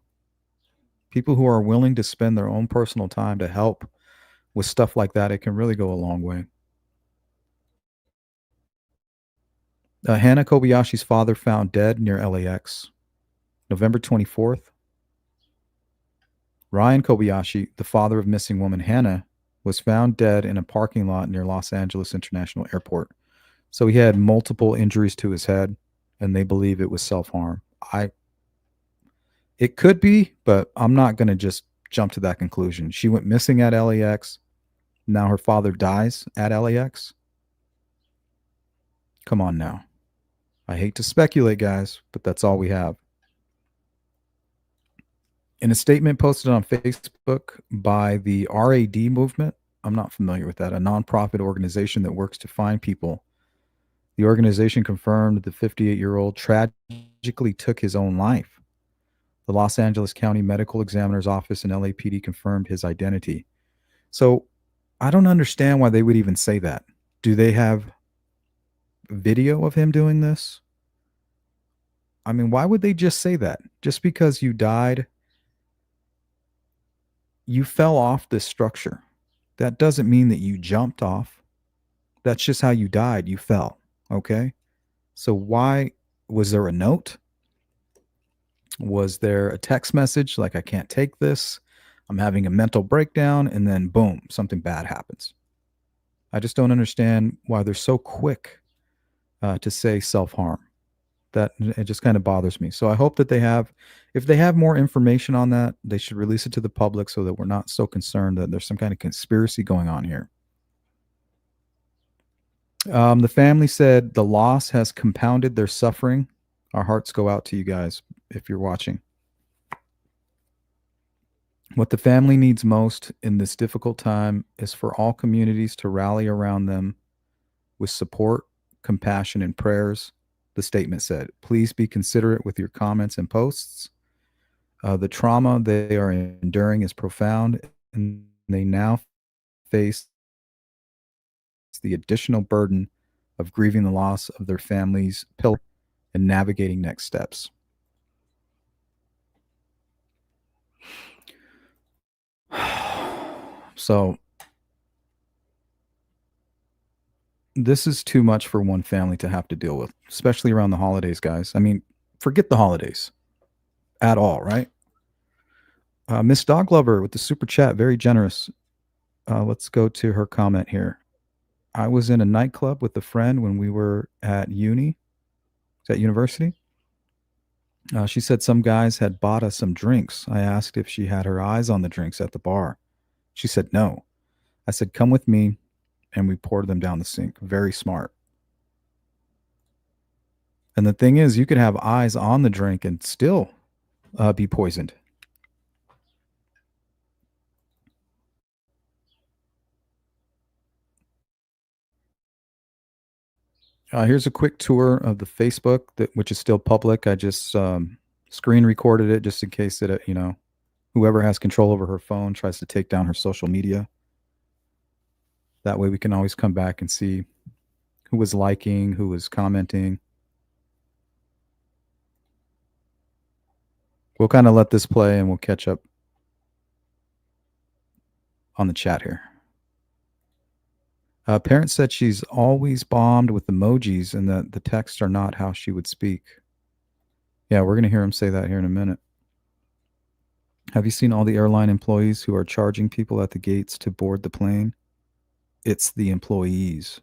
People who are willing to spend their own personal time to help with stuff like that, it can really go a long way. Hannah Kobayashi's father found dead near LAX. November 24th. Ryan Kobayashi, the father of missing woman Hannah, was found dead in a parking lot near Los Angeles International Airport. So he had multiple injuries to his head, and they believe it was self-harm. It could be, but I'm not going to just jump to that conclusion. She went missing at LAX. Now her father dies at LAX. Come on now. I hate to speculate, guys, but that's all we have. In a statement posted on Facebook by the RAD movement, I'm not familiar with that, a nonprofit organization that works to find people. The organization confirmed the 58-year-old tragically took his own life. The Los Angeles County Medical Examiner's Office and LAPD confirmed his identity. So I don't understand why they would even say that. Do they have video of him doing this? I mean, why would they just say that? Just because you died, you fell off this structure. That doesn't mean that you jumped off. That's just how you died. You fell. Okay? So why was there a note? Was there a text message like, I can't take this? I'm having a mental breakdown. And then boom, something bad happens. I just don't understand why they're so quick to say self harm. That it just kind of bothers me. So I hope that if they have more information on that, they should release it to the public so that we're not so concerned that there's some kind of conspiracy going on here. The family said the loss has compounded their suffering. Our hearts go out to you guys if you're watching. What the family needs most in this difficult time is for all communities to rally around them with support, compassion, and prayers. The statement said, please be considerate with your comments and posts. The trauma they are enduring is profound, and they now face the additional burden of grieving the loss of their family's pillar and navigating next steps. So, this is too much for one family to have to deal with, especially around the holidays, guys. I mean, forget the holidays at all, right? Miss Dog Lover with the super chat, very generous. Let's go to her comment here. I was in a nightclub with a friend when we were at university. She said some guys had bought us some drinks. I asked if she had her eyes on the drinks at the bar. She said no. I said, come with me. And we poured them down the sink. Very smart. And the thing is, you could have eyes on the drink and still be poisoned. Here's a quick tour of the Facebook, which is still public. I just screen recorded it just in case that, whoever has control over her phone tries to take down her social media. That way we can always come back and see who was liking, who was commenting. We'll kind of let this play and we'll catch up on the chat here. Parents said she's always bombed with emojis and that the texts are not how she would speak. Yeah, we're going to hear him say that here in a minute. Have you seen all the airline employees who are charging people at the gates to board the plane? It's the employees.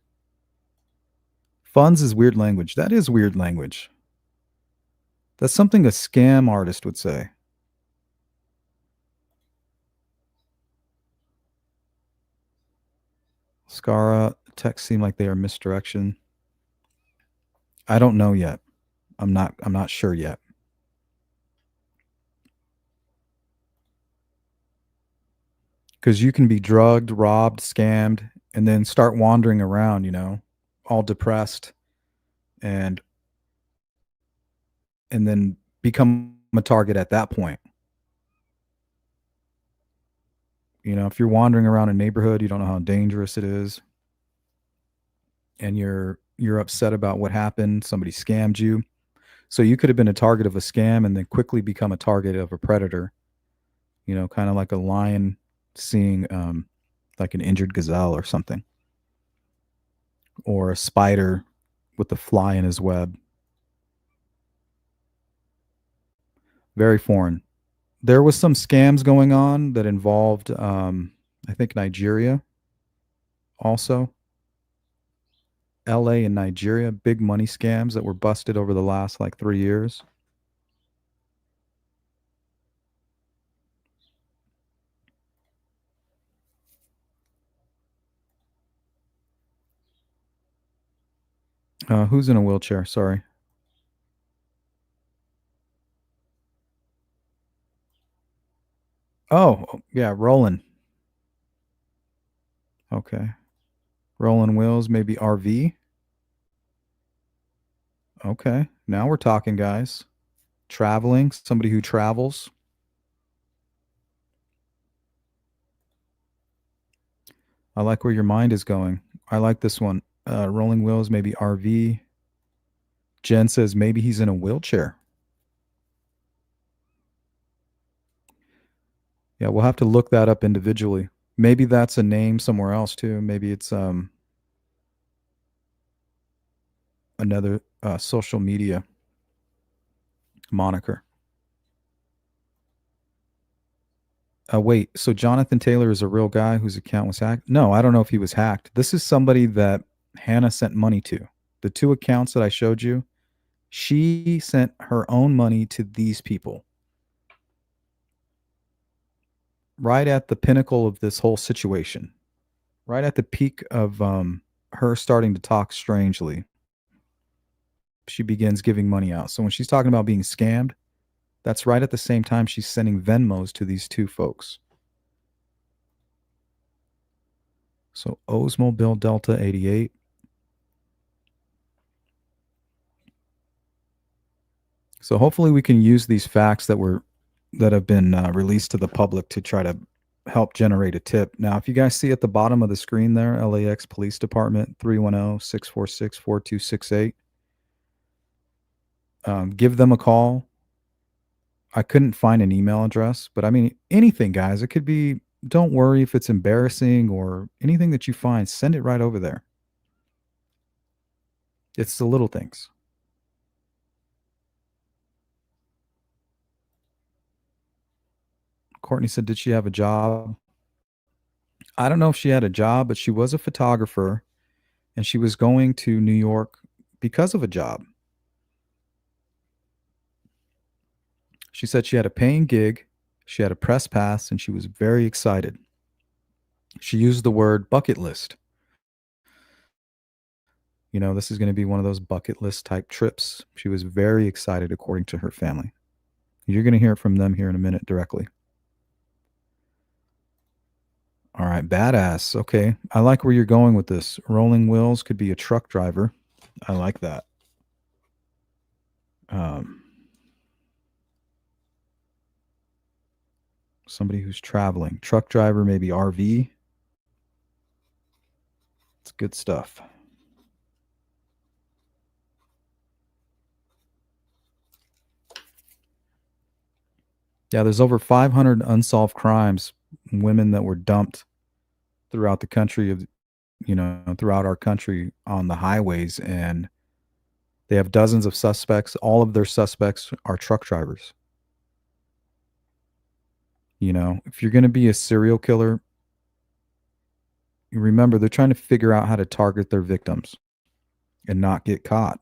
Funds is weird language. That is weird language. That's something a scam artist would say. Scara, texts seem like they are misdirection. I don't know yet. I'm not sure yet. Because you can be drugged, robbed, scammed, and then start wandering around, all depressed and then become a target at that point. If you're wandering around a neighborhood, you don't know how dangerous it is, and you're upset about what happened, somebody scammed you. So you could have been a target of a scam and then quickly become a target of a predator. Kind of like a lion seeing like an injured gazelle or something, or a spider with a fly in his web. Very foreign. There was some scams going on that involved, I think, Nigeria also. LA and Nigeria, big money scams that were busted over the last like 3 years. Who's in a wheelchair? Sorry. Oh, yeah, rolling. Okay. Rolling wheels, maybe RV. Okay. Now we're talking, guys. Traveling, somebody who travels. I like where your mind is going. I like this one. Rolling wheels, maybe RV. Jen says maybe he's in a wheelchair. Yeah, we'll have to look that up individually. Maybe that's a name somewhere else too. Maybe it's a another social media moniker. Wait, so Jonathan Taylor is a real guy whose account was hacked? No, I don't know if he was hacked. This is somebody that Hannah sent money to. The two accounts that I showed you, she sent her own money to these people right at the pinnacle of this whole situation, right at the peak of her starting to talk strangely. She begins giving money out. So when she's talking about being scammed, that's right at the same time she's sending Venmos to these two folks. So Oldsmobile Delta 88. So hopefully we can use these facts that have been released to the public to try to help generate a tip. Now, if you guys see at the bottom of the screen there, LAX Police Department 310-646-4268, give them a call. I couldn't find an email address, but I mean anything, guys. It could be. Don't worry if it's embarrassing or anything that you find. Send it right over there. It's the little things. Courtney said, "Did she have a job?" I don't know if she had a job, but she was a photographer and she was going to New York because of a job. She said she had a paying gig, she had a press pass, and she was very excited. She used the word bucket list. You know, this is going to be one of those bucket list type trips. She was very excited, according to her family. You're going to hear from them here in a minute directly. All right, badass. Okay. I like where you're going with this. Rolling Wheels could be a truck driver. I like that. Um, somebody who's traveling. Truck driver, maybe RV. It's good stuff. Yeah, there's over 500 unsolved crimes, women that were dumped throughout the country of, throughout our country on the highways, and they have dozens of suspects. All of their suspects are truck drivers. You know, if you're going to be a serial killer, you remember they're trying to figure out how to target their victims and not get caught.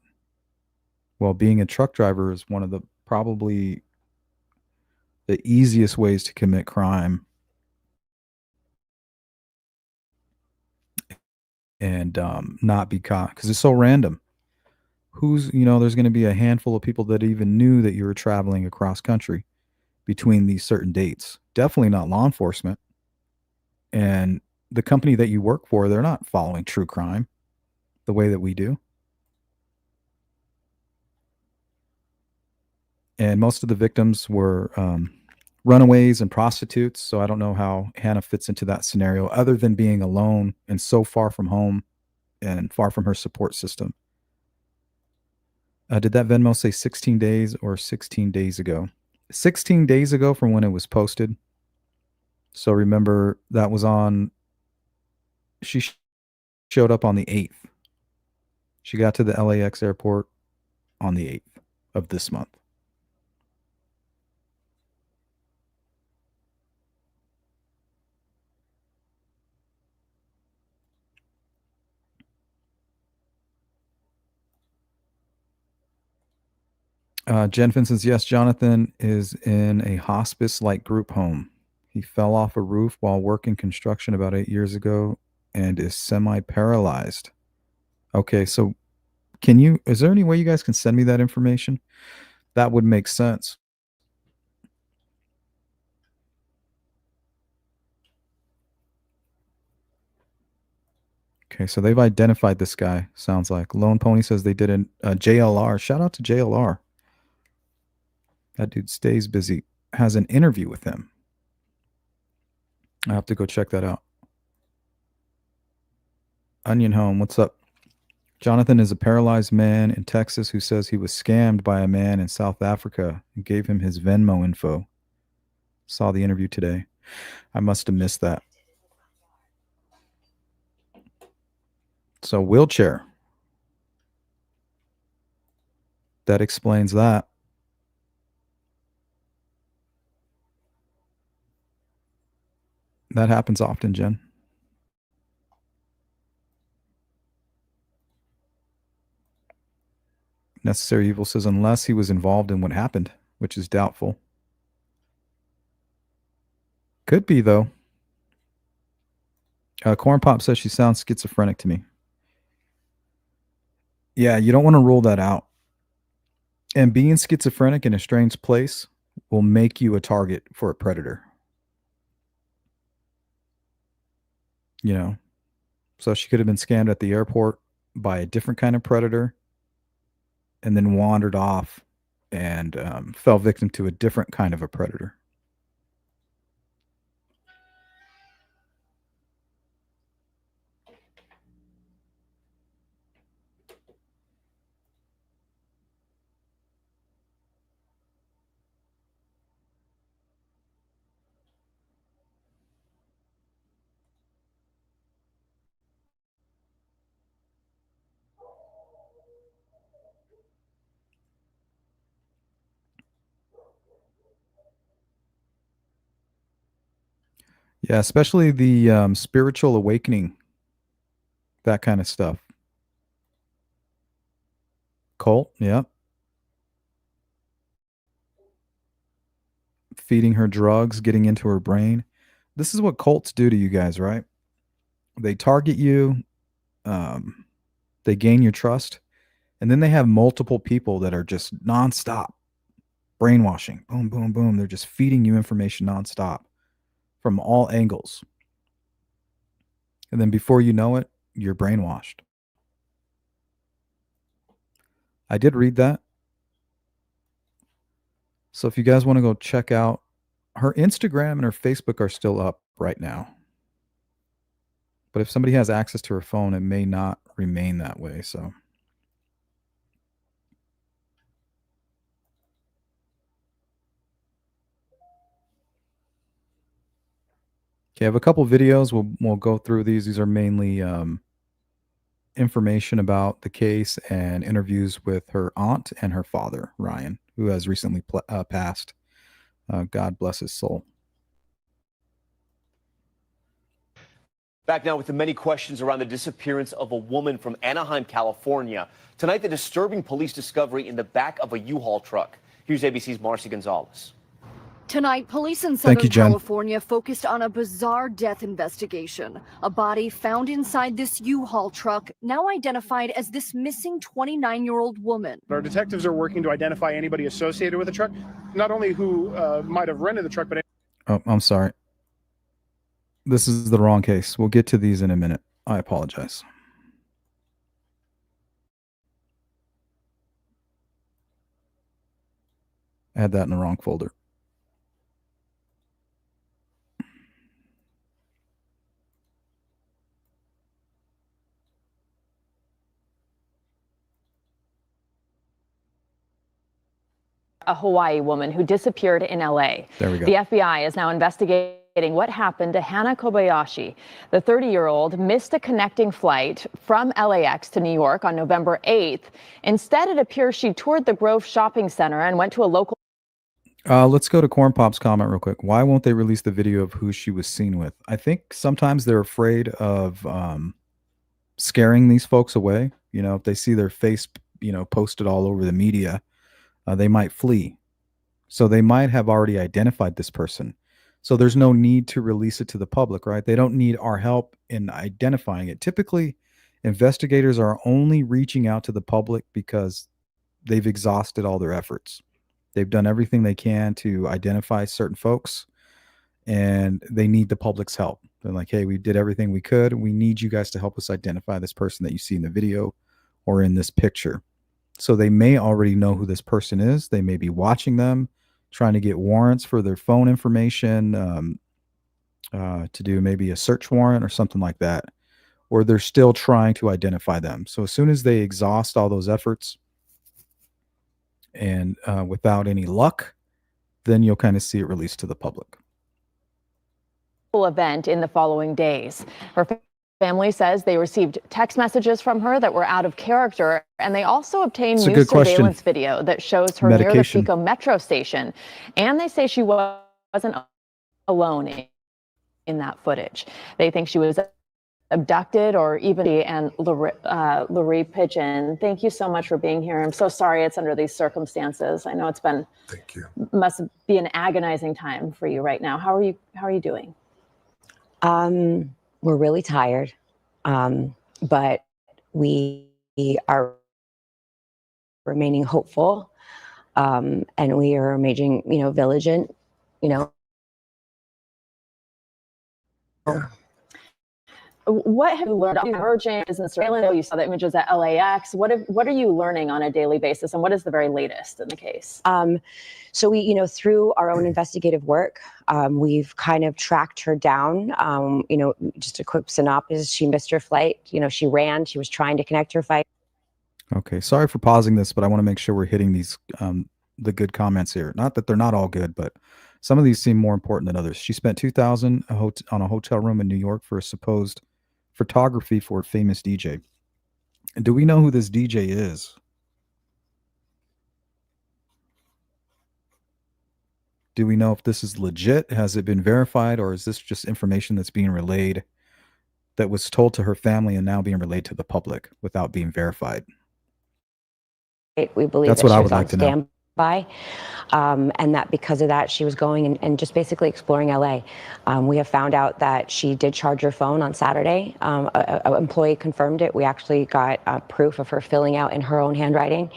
Well, being a truck driver is one of the probably the easiest ways to commit crime and not be caught because it's so random. There's going to be a handful of people that even knew that you were traveling across country between these certain dates. Definitely not law enforcement. And the company that you work for, they're not following true crime the way that we do. And most of the victims were runaways and prostitutes. So I don't know how Hannah fits into that scenario other than being alone and so far from home and far from her support system. Did that Venmo say 16 days or 16 days ago? 16 days ago from when it was posted. So remember that was on, she showed up on the 8th. She got to the LAX airport on the 8th of this month. Jen Finn says, yes, Jonathan is in a hospice like group home. He fell off a roof while working construction about 8 years ago and is semi paralyzed. Okay, so is there any way you guys can send me that information? That would make sense. Okay, so they've identified this guy, sounds like. Lone Pony says they did a JLR. Shout out to JLR. That dude stays busy. Has an interview with him. I have to go check that out. Onion Home, what's up? Jonathan is a paralyzed man in Texas who says he was scammed by a man in South Africa and gave him his Venmo info. Saw the interview today. I must have missed that. So, wheelchair. That explains that. That happens often, Jen. Necessary Evil says, unless he was involved in what happened, which is doubtful. Could be, though. Corn Pop says she sounds schizophrenic to me. Yeah, you don't want to rule that out. And being schizophrenic in a strange place will make you a target for a predator. You know, so she could have been scammed at the airport by a different kind of predator and then wandered off and fell victim to a different kind of a predator. Yeah, especially the spiritual awakening, that kind of stuff. Cult, yeah. Feeding her drugs, getting into her brain. This is what cults do to you guys, right? They target you, um, they gain your trust, and then they have multiple people that are just nonstop brainwashing. Boom, boom, boom. They're just feeding you information nonstop from all angles. And then before you know it, you're brainwashed. I did read that. So if you guys want to go check out her Instagram and her Facebook are still up right now. But if somebody has access to her phone, it may not remain that way. So okay, I have a couple videos. We'll go through these. These are mainly information about the case and interviews with her aunt and her father, Ryan, who has recently passed. God bless his soul. Back now with the many questions around the disappearance of a woman from Anaheim, California. Tonight, the disturbing police discovery in the back of a U-Haul truck. Here's ABC's Marcy Gonzalez. Tonight, police in Southern California focused on a bizarre death investigation. A body found inside this U-Haul truck, now identified as this missing 29-year-old woman. Our detectives are working to identify anybody associated with the truck, not only who might have rented the truck, but... Oh, I'm sorry. This is the wrong case. We'll get to these in a minute. I apologize. I had that in the wrong folder. A Hawaii woman who disappeared in LA. There we go. The FBI is now investigating what happened to Hannah Kobayashi. The 30-year-old missed a connecting flight from LAX to New York on November 8th. Instead, it appears she toured the Grove Shopping Center and went to a local... Let's go to Corn Pop's comment real quick. Why won't they release the video of who she was seen with? I think sometimes they're afraid of scaring these folks away. You know, if they see their face, posted all over the media, they might flee. So they might have already identified this person. So there's no need to release it to the public, right? They don't need our help in identifying it. Typically, investigators are only reaching out to the public because they've exhausted all their efforts. They've done everything they can to identify certain folks, and they need the public's help. They're like, hey, we did everything we could. We need you guys to help us identify this person that you see in the video or in this picture. So they may already know who this person is. They may be watching them, trying to get warrants for their phone information, to do maybe a search warrant or something like that. Or they're still trying to identify them. So as soon as they exhaust all those efforts and without any luck, then you'll kind of see it released to the public. Event in the following days. Her family says they received text messages from her that were out of character, and they also obtained It's a new good question. surveillance video that shows her near the Pico metro station. And they say she wasn't alone in that footage. They think she was abducted or even. And Lurie Pigeon, thank you so much for being here. I'm so sorry it's under these circumstances. I know it's been, thank you. Must be an agonizing time for you right now. How are you doing? We're really tired, but we are remaining hopeful, and we are remaining, vigilant, Yeah. What have you learned about emerging business surveillance? You saw the images at LAX. What are you learning on a daily basis, and what is the very latest in the case? So we, through our own investigative work, we've kind of tracked her down. Just a quick synopsis: she missed her flight. She ran. She was trying to connect her flight. Okay, sorry for pausing this, but I want to make sure we're hitting these the good comments here. Not that they're not all good, but some of these seem more important than others. She spent $2,000 on a hotel room in New York for a supposed photography for a famous DJ. And do we know who this DJ is? Do we know if this is legit? Has it been verified, or is this just information that's being relayed that was told to her family and now being relayed to the public without being verified? We believe that's that what she I was would on like to know. standby, and that because of that, she was going and just basically exploring LA. We have found out that she did charge her phone on Saturday. An employee confirmed it. We actually got proof of her filling out in her own handwriting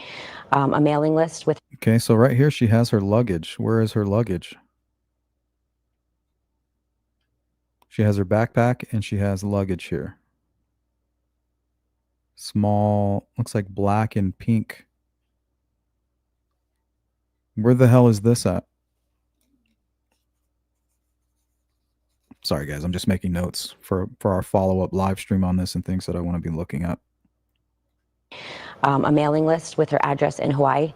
a mailing list with. Okay, so right here she has her luggage. Where is her luggage? She has her backpack and she has luggage here. Small, looks like black and pink. Where the hell is this at? Sorry, guys. I'm just making notes for our follow-up live stream on this and things that I want to be looking at. A mailing list with her address in Hawaii.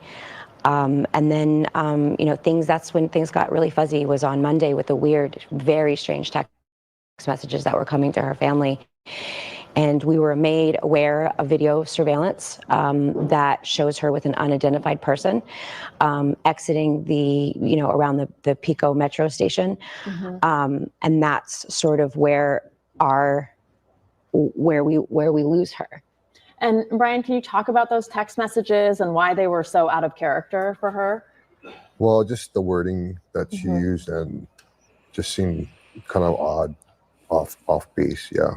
And then, that's when things got really fuzzy, was on Monday with the weird, very strange text messages that were coming to her family. And we were made aware of video surveillance that shows her with an unidentified person exiting around the Pico metro station. Mm-hmm. And that's sort of where we lose her. And Brian, can you talk about those text messages and why they were so out of character for her? Well, just the wording that she used and just seemed kind of odd, off base. Yeah.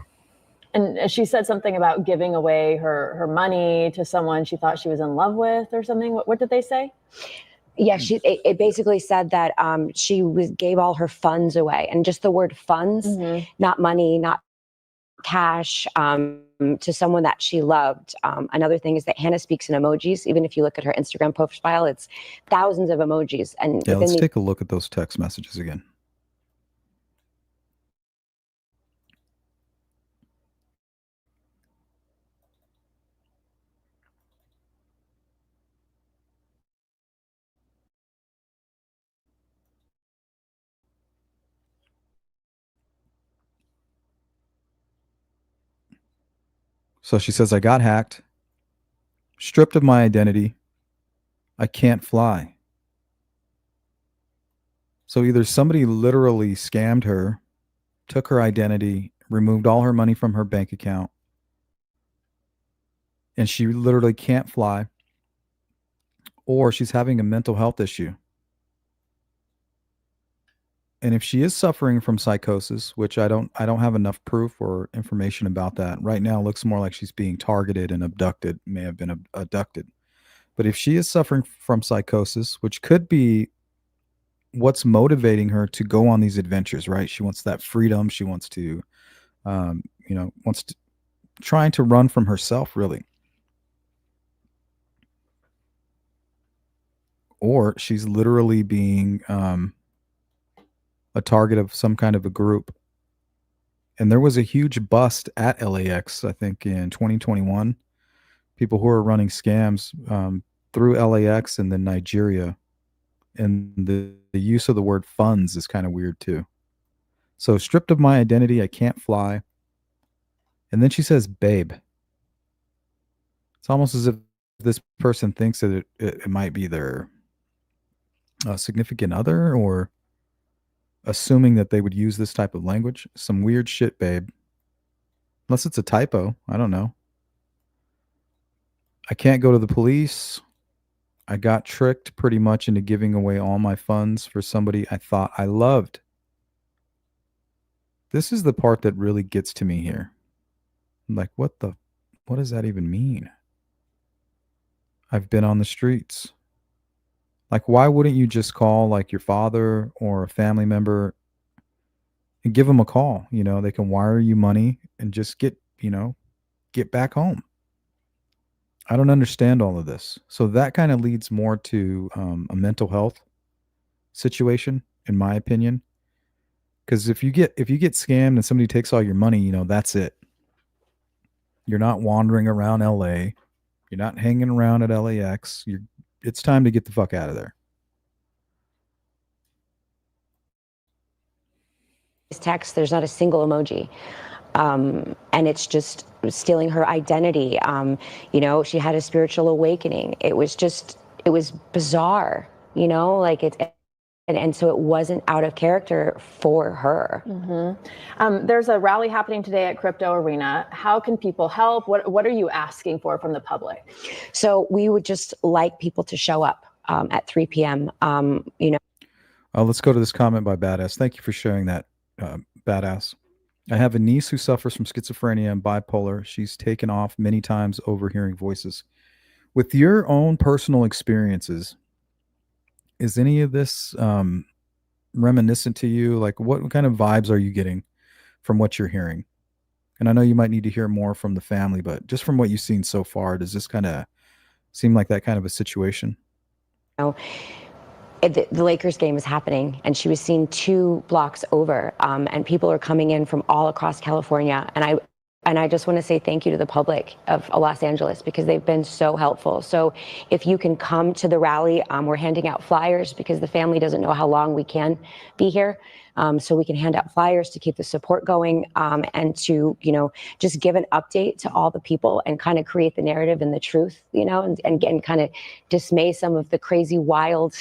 And she said something about giving away her money to someone she thought she was in love with or something. What did they say? Yeah, it basically said that she gave all her funds away, and just the word funds, not money, not cash, to someone that she loved. Another thing is that Hannah speaks in emojis. Even if you look at her Instagram profile, it's thousands of emojis. And yeah, let's take a look at those text messages again. So she says, I got hacked, stripped of my identity. I can't fly. So either somebody literally scammed her, took her identity, removed all her money from her bank account, and she literally can't fly, or she's having a mental health issue. And if she is suffering from psychosis, which I don't have enough proof or information about that. Right now it looks more like she's being targeted and abducted, may have been abducted. But if she is suffering from psychosis, which could be what's motivating her to go on these adventures, right? She wants that freedom. She wants to, trying to run from herself, really. Or she's literally being a target of some kind of a group. And there was a huge bust at LAX, I think, in 2021. People who are running scams through LAX and then Nigeria. And the use of the word funds is kind of weird too. So stripped of my identity, I can't fly. And then she says, babe. It's almost as if this person thinks that it might be their significant other, or assuming that they would use this type of language. Some weird shit, babe. Unless it's a typo. I don't know. I can't go to the police. I got tricked pretty much into giving away all my funds for somebody I thought I loved. This is the part that really gets to me here. Like, what does that even mean? I've been on the streets. Like, why wouldn't you just call like your father or a family member and give them a call? You know, they can wire you money and just get back home. I don't understand all of this. So that kind of leads more to a mental health situation, in my opinion. Because if you get scammed and somebody takes all your money, that's it. You're not wandering around LA. You're not hanging around at LAX. It's time to get the fuck out of there. Text, there's not a single emoji. And it's just stealing her identity. She had a spiritual awakening. It was bizarre, like and so it wasn't out of character for her. Mm-hmm. There's a rally happening today at Crypto Arena. How can people help? What are you asking for from the public? So we would just like people to show up at 3 p.m. Let's go to this comment by Badass. Thank you for sharing that, Badass. I have a niece who suffers from schizophrenia and bipolar. She's taken off many times overhearing voices. With your own personal experiences, is any of this reminiscent to you? Like, what kind of vibes are you getting from what you're hearing? And I know you might need to hear more from the family, but just from what you've seen so far, does this kind of seem like that kind of a situation? The Lakers game was happening, and she was seen 2 blocks over, and people are coming in from all across California. And I just want to say thank you to the public of Los Angeles, because they've been so helpful. So if you can come to the rally, we're handing out flyers because the family doesn't know how long we can be here. So we can hand out flyers to keep the support going, and to, just give an update to all the people and kind of create the narrative and the truth, and kind of dismay some of the crazy, wild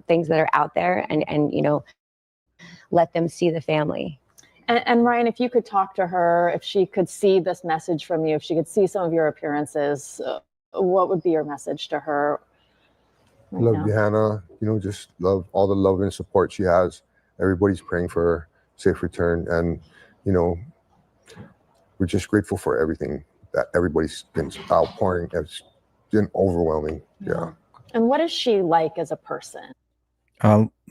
things that are out there, and let them see the family. And Ryan, if you could talk to her, if she could see this message from you, if she could see some of your appearances, what would be your message to her? Love you, Hannah. Just love all the love and support she has. Everybody's praying for her safe return. And, we're just grateful for everything that everybody's been outpouring. It's been overwhelming. Yeah. And what is she like as a person?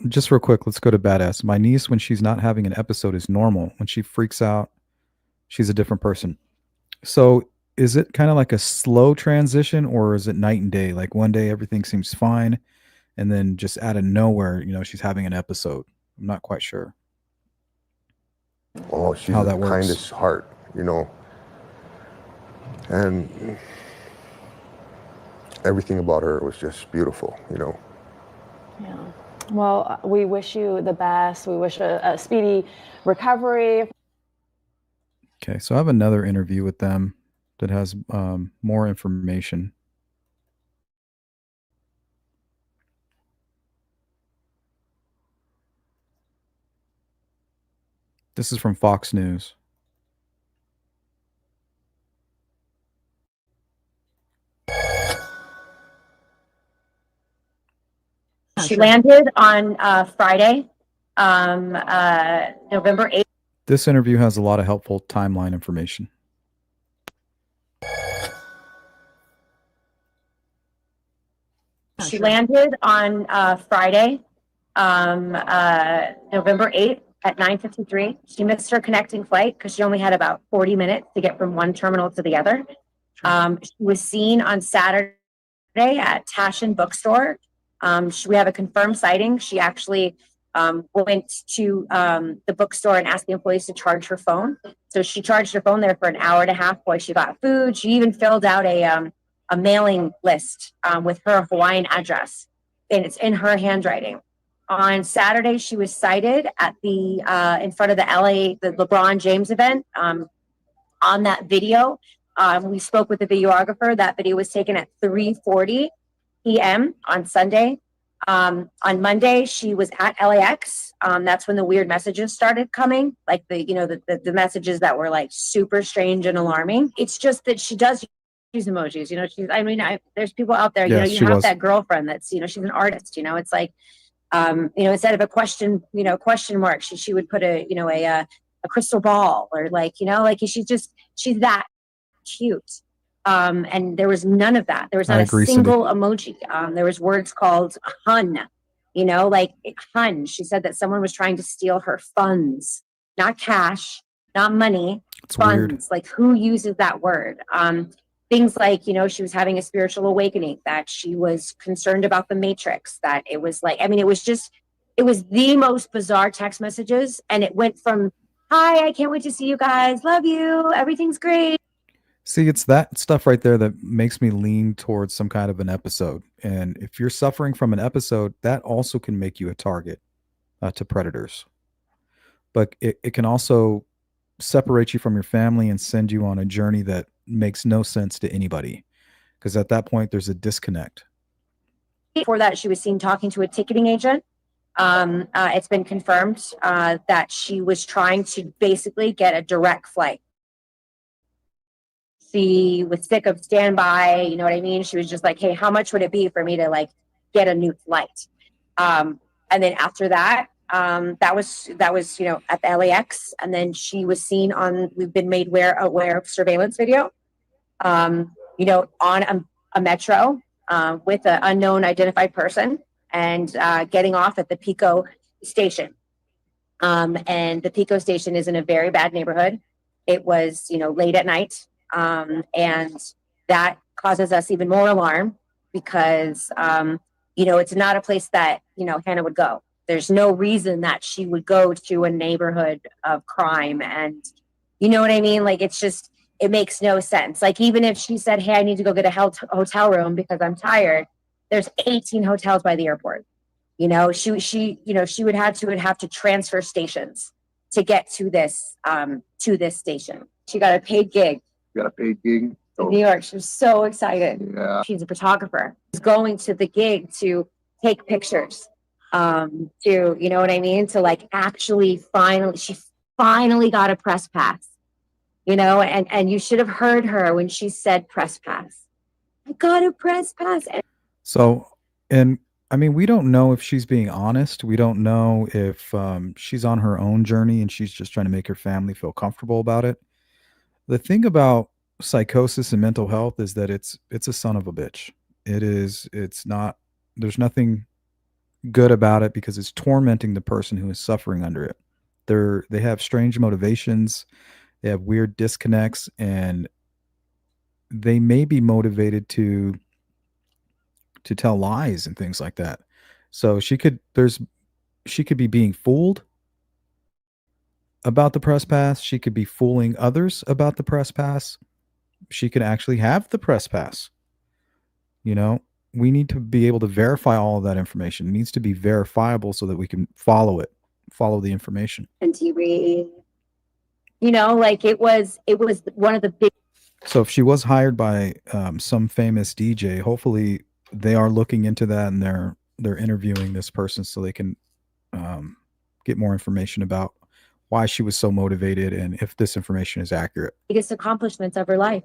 Just real quick, let's go to Badass. My niece, when she's not having an episode, is normal. When she freaks out, she's a different person. So is it kind of like a slow transition, or is it night and day? Like one day everything seems fine, and then just out of nowhere, she's having an episode. I'm not quite sure. Oh, she's how the that works. Kindest heart, and everything about her was just beautiful, Yeah. Well, we wish you the best. We wish a speedy recovery. Okay, so I have another interview with them that has more information. This is from Fox News. She landed on Friday, November 8th. This interview has a lot of helpful timeline information. She landed on Friday, November 8th at 9:53. She missed her connecting flight because she only had about 40 minutes to get from one terminal to the other. She was seen on Saturday at Taschen Bookstore. We have a confirmed sighting. She actually went to the bookstore and asked the employees to charge her phone. So she charged her phone there for an hour and a half while she got food. She even filled out a mailing list with her Hawaiian address, and it's in her handwriting. On Saturday, she was sighted at the in front of the LeBron James event. on that video. We spoke with the videographer. That video was taken at 3:40 p.m. on Sunday. On Monday, she was at LAX. That's when the weird messages started coming, like the messages that were like super strange and alarming. It's just that she does use emojis. There's people out there. Yes, You she have was. that girlfriend that's she's an artist. It's like instead of a question mark, she would put a crystal ball, or she's that cute. And there was none of that. There was I not a agree, Cindy. single emoji. There was words called hun, like hun. She said that someone was trying to steal her funds, not cash, not money, It's funds. weird. Like, who uses that word? Things like, she was having a spiritual awakening, that she was concerned about the matrix, that it was like, it was the most bizarre text messages. And it went from, hi, I can't wait to see you guys. Love you. Everything's great. See, it's that stuff right there that makes me lean towards some kind of an episode. And if you're suffering from an episode, that also can make you a target to predators. But it can also separate you from your family and send you on a journey that makes no sense to anybody. Because at that point, there's a disconnect. Before that, she was seen talking to a ticketing agent. It's been confirmed that she was trying to basically get a direct flight. She was sick of standby, you know what I mean? She was just like, hey, how much would it be for me to like get a new flight? And then after that, that was at the LAX. And then she was seen we've been made aware of surveillance video, on a metro with an unknown identified person, and getting off at the Pico station. And the Pico station is in a very bad neighborhood. It was, late at night. And that causes us even more alarm because, it's not a place that, Hannah would go. There's no reason that she would go to a neighborhood of crime. And you know what I mean? Like, it makes no sense. Like, even if she said, hey, I need to go get a hotel room because I'm tired, there's 18 hotels by the airport. She would have to transfer stations to get to this station. She got a paid gig. In New York. She was so excited. Yeah. She's a photographer. She's going to the gig to take pictures. To, you know what I mean? To like she finally got a press pass. And you should have heard her when she said press pass. I got a press pass. So, and we don't know if she's being honest. We don't know if she's on her own journey and she's just trying to make her family feel comfortable about it. The thing about psychosis and mental health is that it's a son of a bitch. It's not, there's nothing good about it because it's tormenting the person who is suffering under it. They have strange motivations, they have weird disconnects, and they may be motivated to tell lies and things like that. So she could be being fooled about the press pass. She could be fooling others about the press pass. She could actually have the press pass. We need to be able to verify all of that information. It needs to be verifiable so that we can follow the information. And TV, it was one of the big. So if she was hired by some famous DJ, hopefully they are looking into that and they're interviewing this person so they can get more information about why she was so motivated and if this information is accurate. Biggest accomplishments of her life.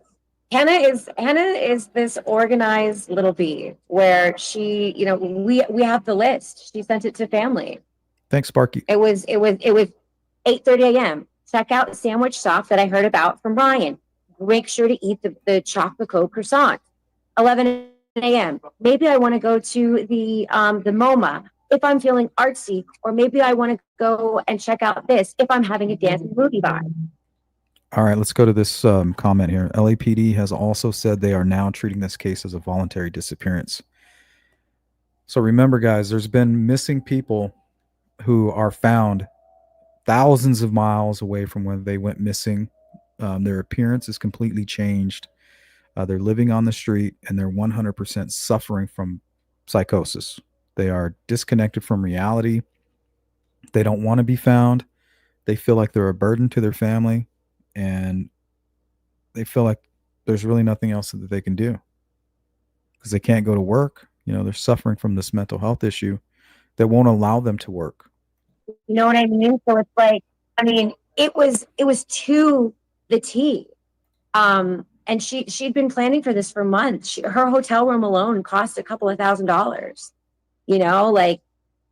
Hannah is this organized little bee where she, we have the list. She sent it to family. Thanks, Sparky. It was 8:30 a.m. Check out sandwich shop that I heard about from Ryan. Make sure to eat the chocolate coke croissant. 11 a.m. Maybe I want to go to the MoMA if I'm feeling artsy, or maybe I want to go and check out this if I'm having a dancing movie vibe. All right, let's go to this comment here. LAPD has also said they are now treating this case as a voluntary disappearance. So remember, guys, there's been missing people who are found thousands of miles away from where they went missing. Their appearance is completely changed. They're living on the street and they're 100% suffering from psychosis. They are disconnected from reality. They don't want to be found. They feel like they're a burden to their family. And they feel like there's really nothing else that they can do because they can't go to work. They're suffering from this mental health issue that won't allow them to work. You know what I mean? So it's like, I mean, it was to the T. And she'd been planning for this for months. Her hotel room alone cost a couple of $1,000s,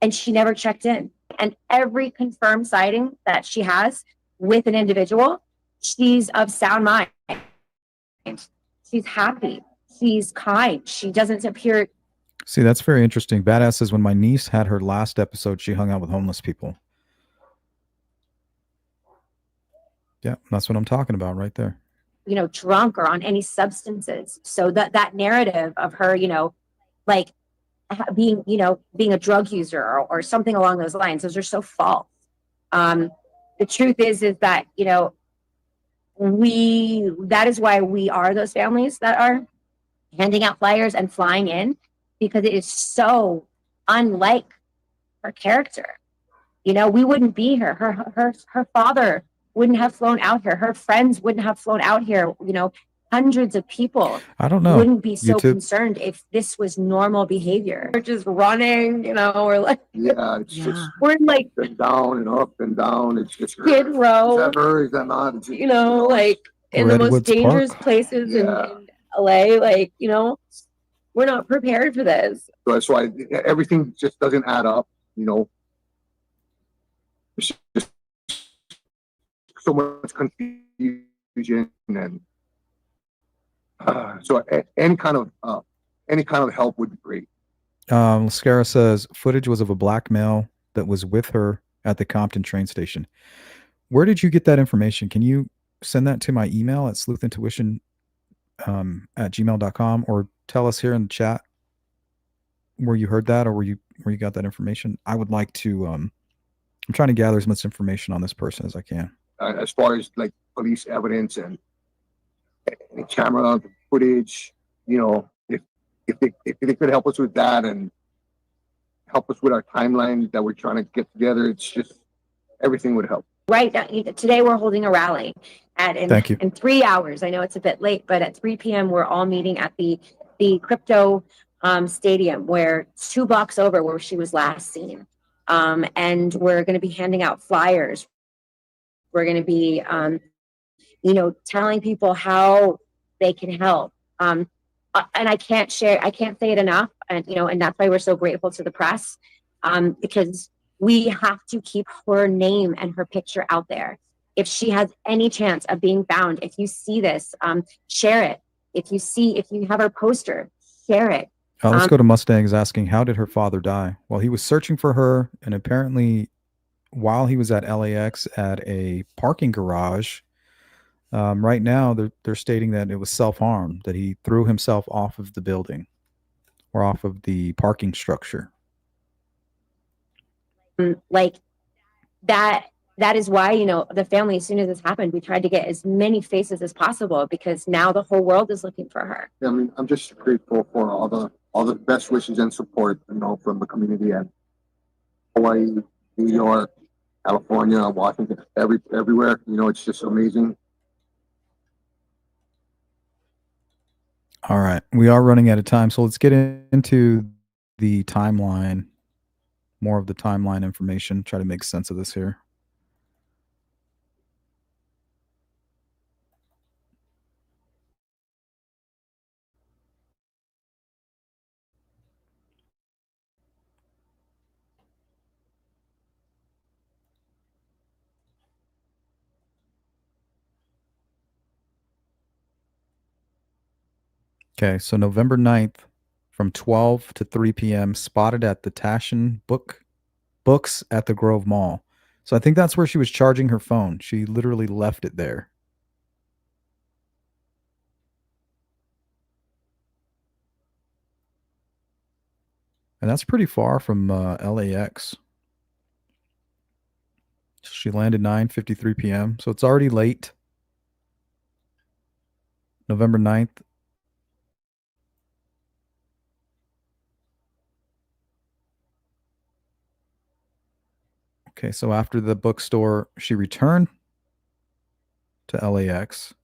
and she never checked in. And every confirmed sighting that she has with an individual, she's of sound mind. She's happy. She's kind. She doesn't appear. See, that's very interesting. Badass says, when my niece had her last episode, she hung out with homeless people. Yeah, that's what I'm talking about right there. Drunk or on any substances. So that narrative of her, being a drug user or something along those lines, those are so false. The truth is that that is why we are those families that are handing out flyers and flying in, because it is so unlike her character. We wouldn't be here. Her father wouldn't have flown out here. Her friends wouldn't have flown out here. Hundreds of people, I don't know, wouldn't be so concerned if this was normal behavior. We're just running, we're like, we're like down and up and down. It's just Skid Row. Is that her? Is that not? In the most dangerous places in LA. We're not prepared for this. So that's why everything just doesn't add up. It's just so much confusion, and so any kind of help would be great. Lascara says footage was of a black male that was with her at the Compton train station. Where did you get that information? Can you send that to my email at sleuthintuition at gmail.com, or tell us here in the chat where you heard that or where you got that information? I would like to I'm trying to gather as much information on this person as I can. As far as like police evidence and camera footage, if they could help us with that and help us with our timeline that we're trying to get together, it's just everything would help. Right now, today we're holding a rally in 3 hours. I know it's a bit late, but at 3 p.m. we're all meeting at the crypto stadium, where 2 blocks over where she was last seen. And we're going to be handing out flyers. We're going to be, telling people how they can help. And I can't say it enough. And that's why we're so grateful to the press, because we have to keep her name and her picture out there. If she has any chance of being found, if you see this, share it. If you have her poster, share it. Let's go to Mustang's asking, how did her father die? Well, he was searching for her, and apparently while he was at LAX at a parking garage, right now they're stating that it was self-harm, that he threw himself off of the building or off of the parking structure. That is why, the family, as soon as this happened, we tried to get as many faces as possible, because now the whole world is looking for her. I mean, I'm just grateful for all the best wishes and support, from the community and Hawaii, New York, California, Washington, everywhere. It's just amazing. All right. We are running out of time, so let's get into the timeline, more of the timeline information, try to make sense of this here. Okay, so November 9th from 12 to 3 p.m. spotted at the Tashin Books at the Grove Mall. So I think that's where she was charging her phone. She literally left it there. And that's pretty far from LAX. She landed 9:53 p.m. So it's already late. November 9th. Okay, so after the bookstore, she returned to LAX.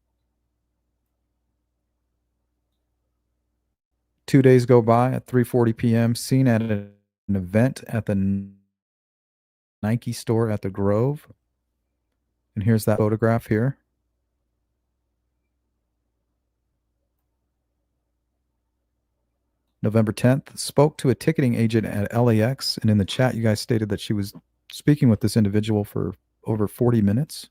2 days go by at 3:40 p.m., seen at an event at the Nike store at the Grove. And here's that photograph here. November 10th, spoke to a ticketing agent at LAX. And in the chat, you guys stated that she was speaking with this individual for over 40 minutes.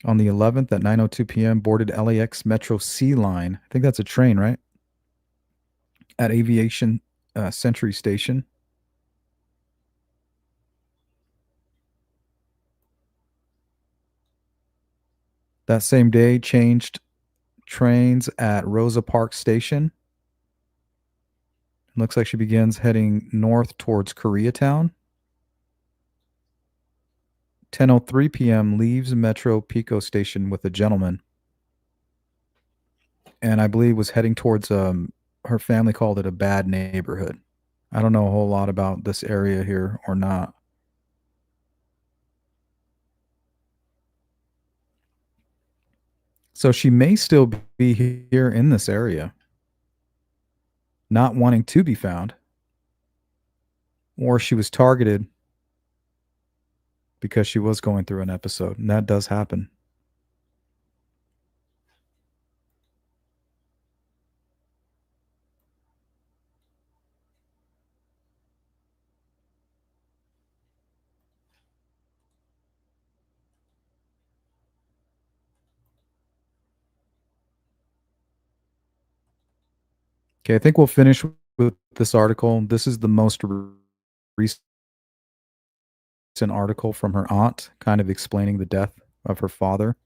On the 11th at 9:02 p.m., boarded LAX Metro C line. I think that's a train, right? At Aviation Century Station. That same day, changed trains at Rosa Parks Station. Looks like she begins heading north towards Koreatown. 10:03 p.m. leaves Metro Pico Station with a gentleman. And I believe was heading towards, her family called it a bad neighborhood. I don't know a whole lot about this area here or not. So she may still be here in this area, not wanting to be found, or she was targeted because she was going through an episode, and that does happen. Okay, I think we'll finish with this article. This is the most recent article from her aunt, kind of explaining the death of her father.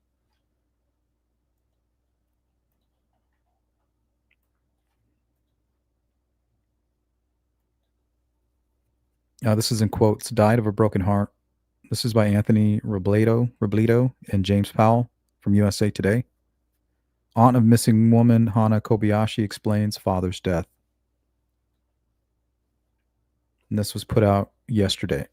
This is in quotes, died of a broken heart. This is by Anthony Robledo and James Powell from USA Today. Aunt of missing woman Hana Kobayashi explains father's death. And this was put out yesterday.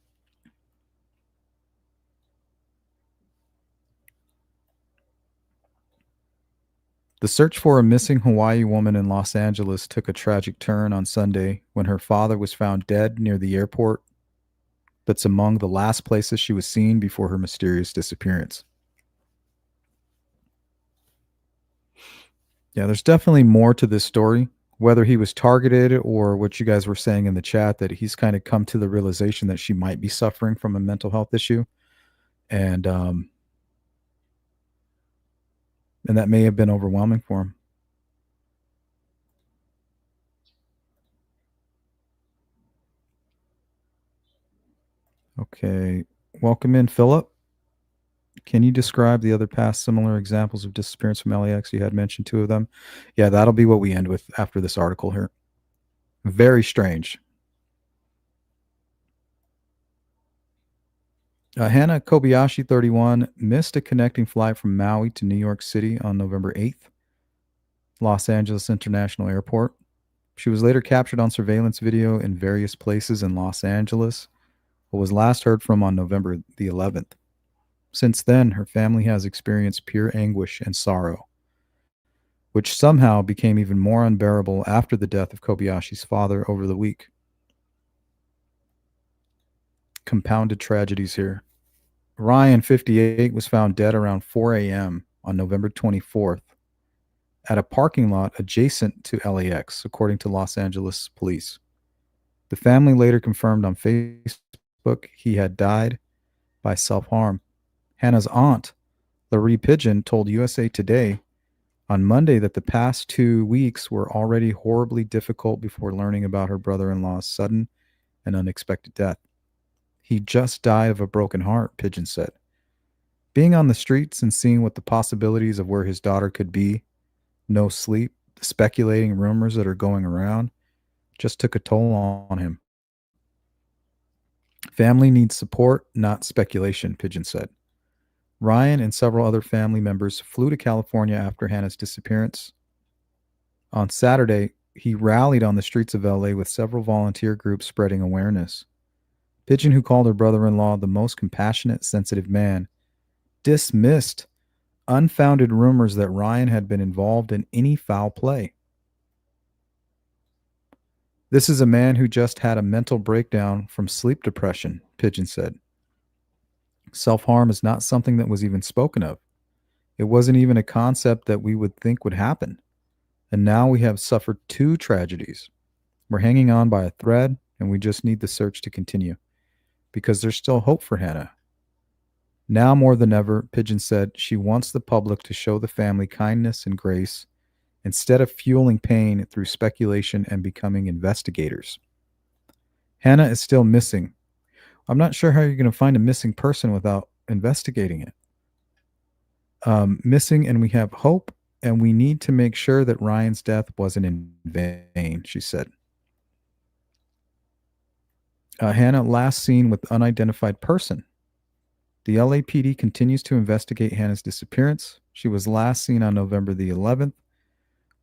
The search for a missing Hawaii woman in Los Angeles took a tragic turn on Sunday when her father was found dead near the airport. That's among the last places she was seen before her mysterious disappearance. Yeah, there's definitely more to this story, whether he was targeted or what you guys were saying in the chat, that he's kind of come to the realization that she might be suffering from a mental health issue. And that may have been overwhelming for him. Okay. Welcome in, Philip. Can you describe the other past similar examples of disappearance from LAX? You had mentioned 2 of them. Yeah, that'll be what we end with after this article here. Very strange. Hana Kobayashi, 31, missed a connecting flight from Maui to New York City on November 8th. Los Angeles International Airport. She was later captured on surveillance video in various places in Los Angeles, but was last heard from on November the 11th. Since then, her family has experienced pure anguish and sorrow, which somehow became even more unbearable after the death of Kobayashi's father over the week. Compounded tragedies here. Ryan, 58, was found dead around 4 a.m. on November 24th at a parking lot adjacent to LAX, according to Los Angeles police. The family later confirmed on Facebook he had died by self-harm. Hannah's aunt, Laree Pigeon, told USA Today on Monday that the past 2 weeks were already horribly difficult before learning about her brother-in-law's sudden and unexpected death. He just died of a broken heart, Pigeon said. Being on the streets and seeing what the possibilities of where his daughter could be, no sleep, the speculating rumors that are going around, just took a toll on him. Family needs support, not speculation, Pigeon said. Ryan and several other family members flew to California after Hannah's disappearance. On Saturday, he rallied on the streets of LA with several volunteer groups spreading awareness. Pigeon, who called her brother-in-law the most compassionate, sensitive man, dismissed unfounded rumors that Ryan had been involved in any foul play. This is a man who just had a mental breakdown from sleep depression, Pigeon said. Self harm is not something that was even spoken of. It wasn't even a concept that we would think would happen. And now we have suffered two tragedies. We're hanging on by a thread, and we just need the search to continue because there's still hope for Hannah. Now more than ever, Pigeon said she wants the public to show the family kindness and grace instead of fueling pain through speculation and becoming investigators. Hannah is still missing. I'm not sure how you're going to find a missing person without investigating it. Missing, and we have hope, and we need to make sure that Ryan's death wasn't in vain, she said. Hannah last seen with unidentified person. The LAPD continues to investigate Hannah's disappearance. She was last seen on November the 11th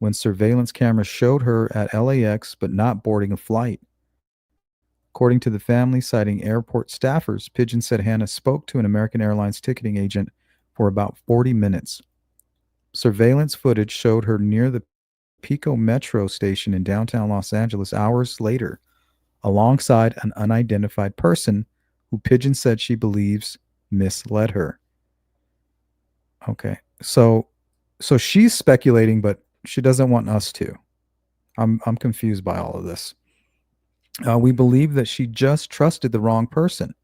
when surveillance cameras showed her at LAX but not boarding a flight. According to the family, citing airport staffers, Pigeon said Hannah spoke to an American Airlines ticketing agent for about 40 minutes. Surveillance footage showed her near the Pico Metro station in downtown Los Angeles hours later, alongside an unidentified person who Pigeon said she believes misled her. Okay. So she's speculating, but she doesn't want us to. I'm confused by all of this. We believe that she just trusted the wrong person,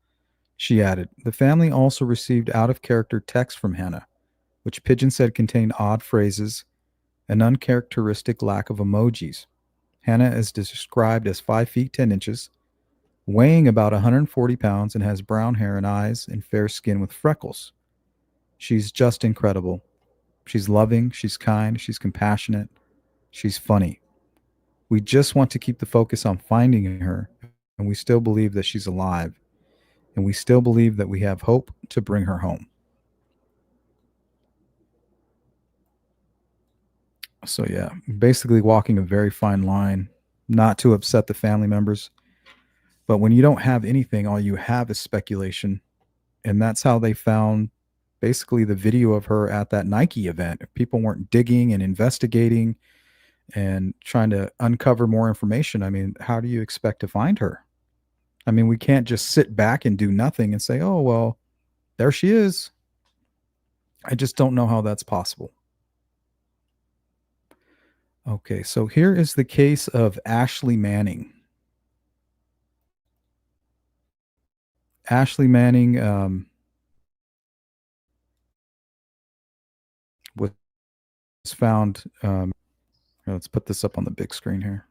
she added. The family also received out-of-character text from Hannah, which Pigeon said contained odd phrases and uncharacteristic lack of emojis. Hannah is described as 5 feet 10 inches, weighing about 140 pounds, and has brown hair and eyes and fair skin with freckles. She's just incredible. She's loving, she's kind, she's compassionate, she's funny. We just want to keep the focus on finding her, and we still believe that she's alive, and we still believe that we have hope to bring her home. So yeah, basically walking a very fine line, not to upset the family members. But when you don't have anything, all you have is speculation. And that's how they found basically the video of her at that Nike event. If people weren't digging and investigating and trying to uncover more information, I mean, how do you expect to find her? I mean, we can't just sit back and do nothing and say, oh, well, there she is. I just don't know how that's possible. Okay, so here is the case of Ashley Manning. Ashley Manning was found. Let's put this up on the big screen here.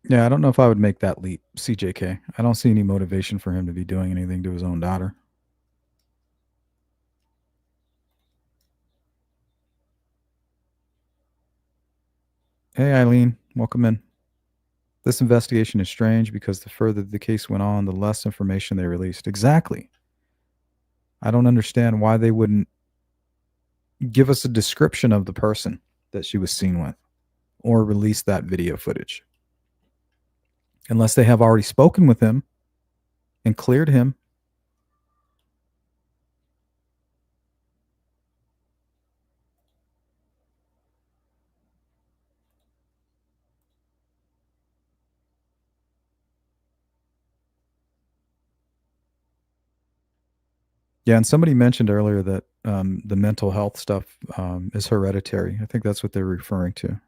Yeah, I don't know if I would make that leap, CJK. I don't see any motivation for him to be doing anything to his own daughter. Hey, Eileen, welcome in. This investigation is strange because the further the case went on, the less information they released. Exactly. I don't understand why they wouldn't give us a description of the person that she was seen with or release that video footage. Unless they have already spoken with him and cleared him. Yeah, and somebody mentioned earlier that the mental health stuff is hereditary. I think that's what they're referring to.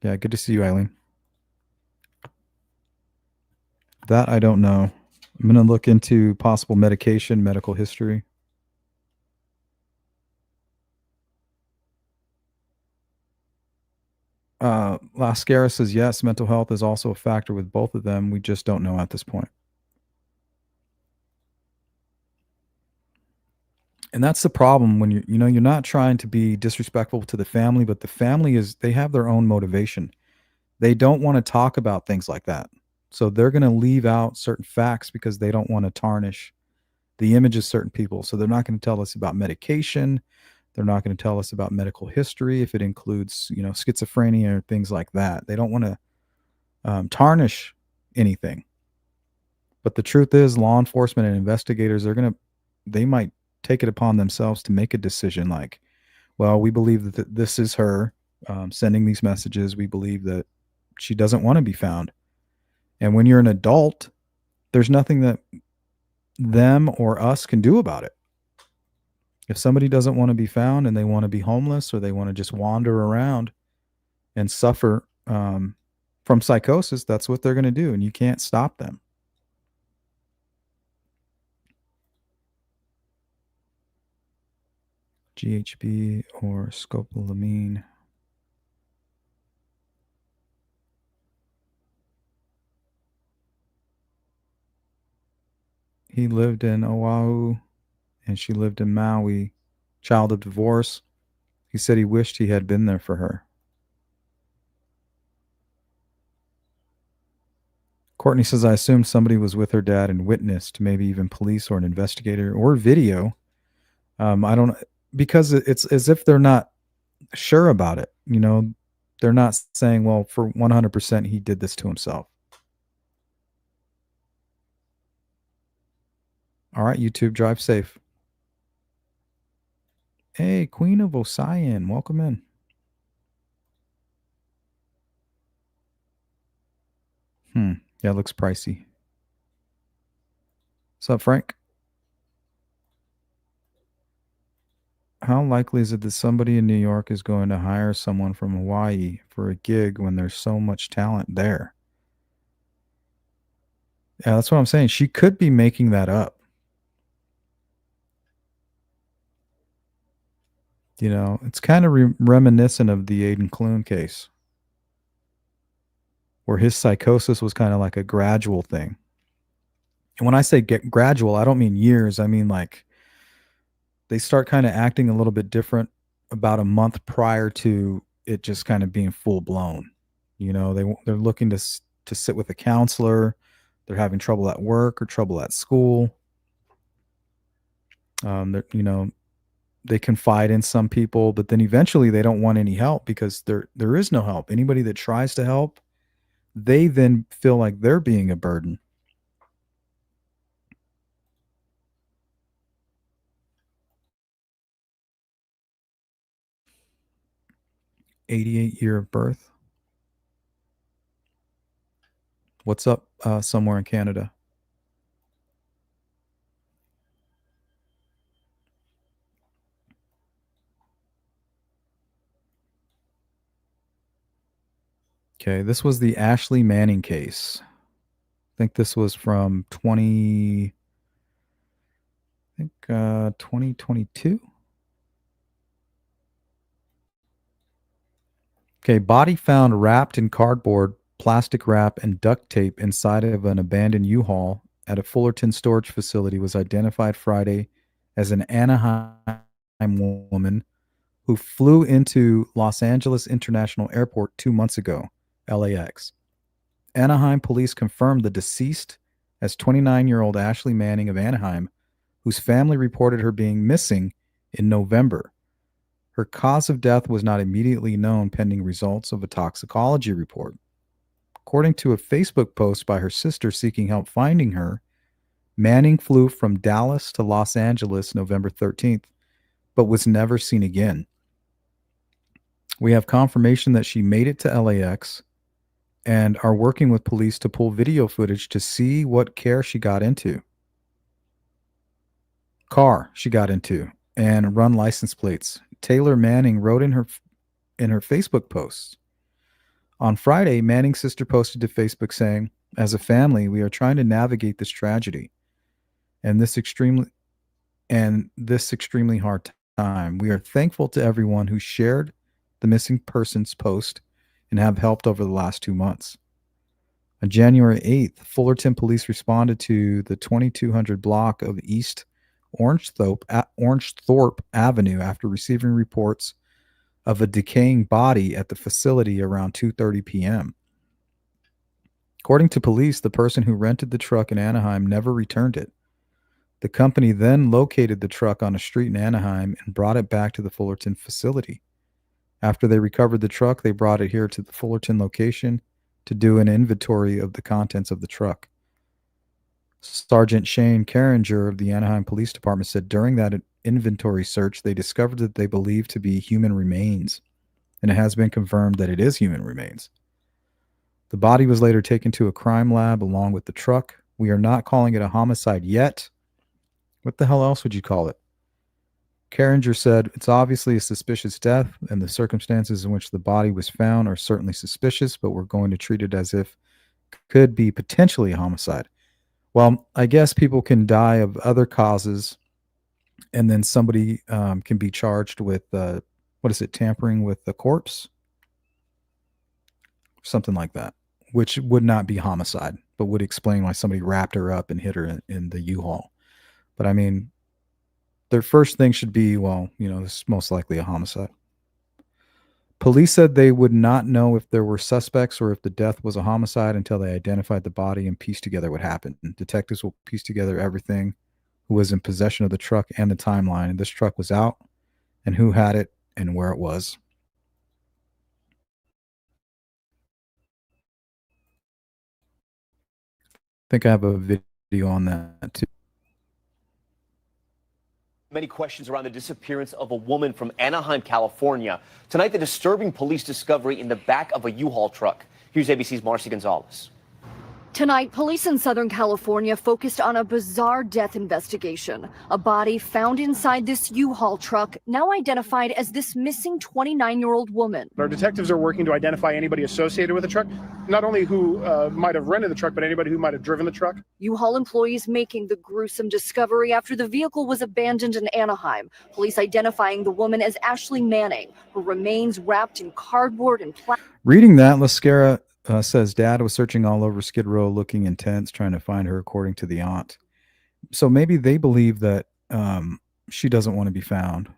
Yeah, good to see you, Eileen. That I don't know. I'm going to look into possible medication, medical history. Lascara says, yes, mental health is also a factor with both of them. We just don't know at this point. And that's the problem when you're not trying to be disrespectful to the family, but the family they have their own motivation. They don't want to talk about things like that. So they're going to leave out certain facts because they don't want to tarnish the image of certain people. So they're not going to tell us about medication. They're not going to tell us about medical history if it includes, schizophrenia or things like that. They don't want to tarnish anything. But the truth is, law enforcement and investigators they might take it upon themselves to make a decision like, well, we believe that this is her sending these messages. We believe that she doesn't want to be found. And when you're an adult, there's nothing that them or us can do about it. If somebody doesn't want to be found and they want to be homeless or they want to just wander around and suffer from psychosis, that's what they're going to do. And you can't stop them. GHB or scopolamine. He lived in Oahu and she lived in Maui. Child of divorce. He said he wished he had been there for her. Courtney says, I assume somebody was with her dad and witnessed, maybe even police or an investigator or video. I don't, because it's as if they're not sure about it. They're not saying, well, for 100% he did this to himself. All right, YouTube, drive safe. Hey, Queen of Ossian, welcome in. Yeah, it looks pricey. What's up, Frank? How likely is it that somebody in New York is going to hire someone from Hawaii for a gig when there's so much talent there? Yeah, that's what I'm saying. She could be making that up. It's kind of reminiscent of the Aidan Clune case, where his psychosis was kind of like a gradual thing. And when I say get gradual, I don't mean years. I mean like they start kind of acting a little bit different about a month prior to it just kind of being full blown. They're looking to sit with a counselor. They're having trouble at work or trouble at school. They confide in some people, but then eventually they don't want any help because there is no help. Anybody that tries to help, they then feel like they're being a burden. '88 year of birth. What's up somewhere in Canada? Okay, this was the Ashley Manning case. I think this was from 2022. Okay, body found wrapped in cardboard, plastic wrap, and duct tape inside of an abandoned U-Haul at a Fullerton storage facility was identified Friday as an Anaheim woman who flew into Los Angeles International Airport 2 months ago, LAX. Anaheim police confirmed the deceased as 29-year-old Ashley Manning of Anaheim, whose family reported her being missing in November. Her cause of death was not immediately known pending results of a toxicology report. According to a Facebook post by her sister seeking help finding her, Manning flew from Dallas to Los Angeles November 13th, but was never seen again. We have confirmation that she made it to LAX and are working with police to pull video footage to see what car she got into, and run license plates. Taylor Manning wrote in her Facebook posts. On Friday, Manning's sister posted to Facebook saying, "As a family, we are trying to navigate this tragedy and this extremely hard time. We are thankful to everyone who shared the missing persons post and have helped over the last 2 months." On January 8th, Fullerton police responded to the 2200 block of East Orangethorpe Avenue after receiving reports of a decaying body at the facility around 2:30 p.m. According to police, the person who rented the truck in Anaheim never returned it. The company then located the truck on a street in Anaheim and brought it back to the Fullerton facility. After they recovered the truck, they brought it here to the Fullerton location to do an inventory of the contents of the truck. Sergeant Shane Carringer of the Anaheim Police Department said during that inventory search, they discovered that they believed to be human remains, and it has been confirmed that it is human remains. The body was later taken to a crime lab along with the truck. We are not calling it a homicide yet. What the hell else would you call it? Carringer said, it's obviously a suspicious death, and the circumstances in which the body was found are certainly suspicious, but we're going to treat it as if it could be potentially a homicide. Well, I guess people can die of other causes, and then somebody can be charged with, tampering with the corpse? Something like that, which would not be homicide, but would explain why somebody wrapped her up and hit her in the U-Haul. But I mean, their first thing should be, well, this is most likely a homicide. Police said they would not know if there were suspects or if the death was a homicide until they identified the body and pieced together what happened. Detectives will piece together everything, who was in possession of the truck and the timeline, and this truck was out, and who had it and where it was. I think I have a video on that too. Many questions around the disappearance of a woman from Anaheim, California. Tonight, the disturbing police discovery in the back of a U-Haul truck. Here's ABC's Marcy Gonzalez. Tonight, police in Southern California focused on a bizarre death investigation. A body found inside this U-Haul truck, now identified as this missing 29-year-old woman. Our detectives are working to identify anybody associated with the truck, not only who might have rented the truck, but anybody who might have driven the truck. U-Haul employees making the gruesome discovery after the vehicle was abandoned in Anaheim. Police identifying the woman as Ashley Manning, her remains wrapped in cardboard and plastic. Reading that, Lascara says dad was searching all over Skid Row looking intense, trying to find her, according to the aunt. So maybe they believe that she doesn't want to be found.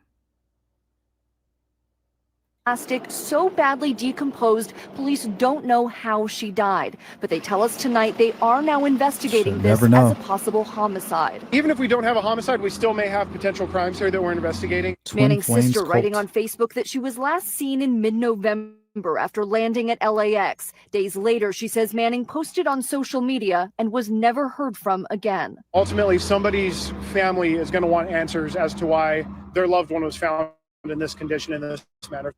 Plastic so badly decomposed, police don't know how she died. But they tell us tonight they are now investigating this as a possible homicide. Even if we don't have a homicide, we still may have potential crimes here that we're investigating. Manning's sister writing on Facebook that she was last seen in mid-November after landing at LAX. Days later, she says Manning posted on social media and was never heard from again. Ultimately, somebody's family is going to want answers as to why their loved one was found in this condition, in this manner.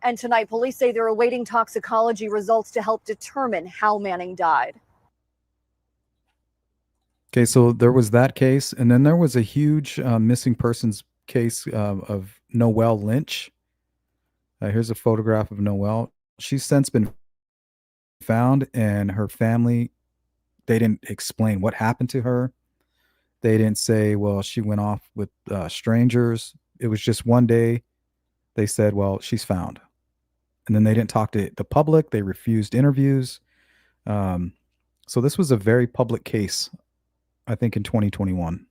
And tonight, police say they're awaiting toxicology results to help determine how Manning died. Okay, so there was that case, and then there was a huge missing persons case of Noelle Lynch. Here's a photograph of Noelle. She's since been found, and her family, they didn't explain what happened to her. They didn't say, well, she went off with strangers. It was just one day they said, well, she's found. And then they didn't talk to the public. They refused interviews. So this was a very public case, I think, in 2021.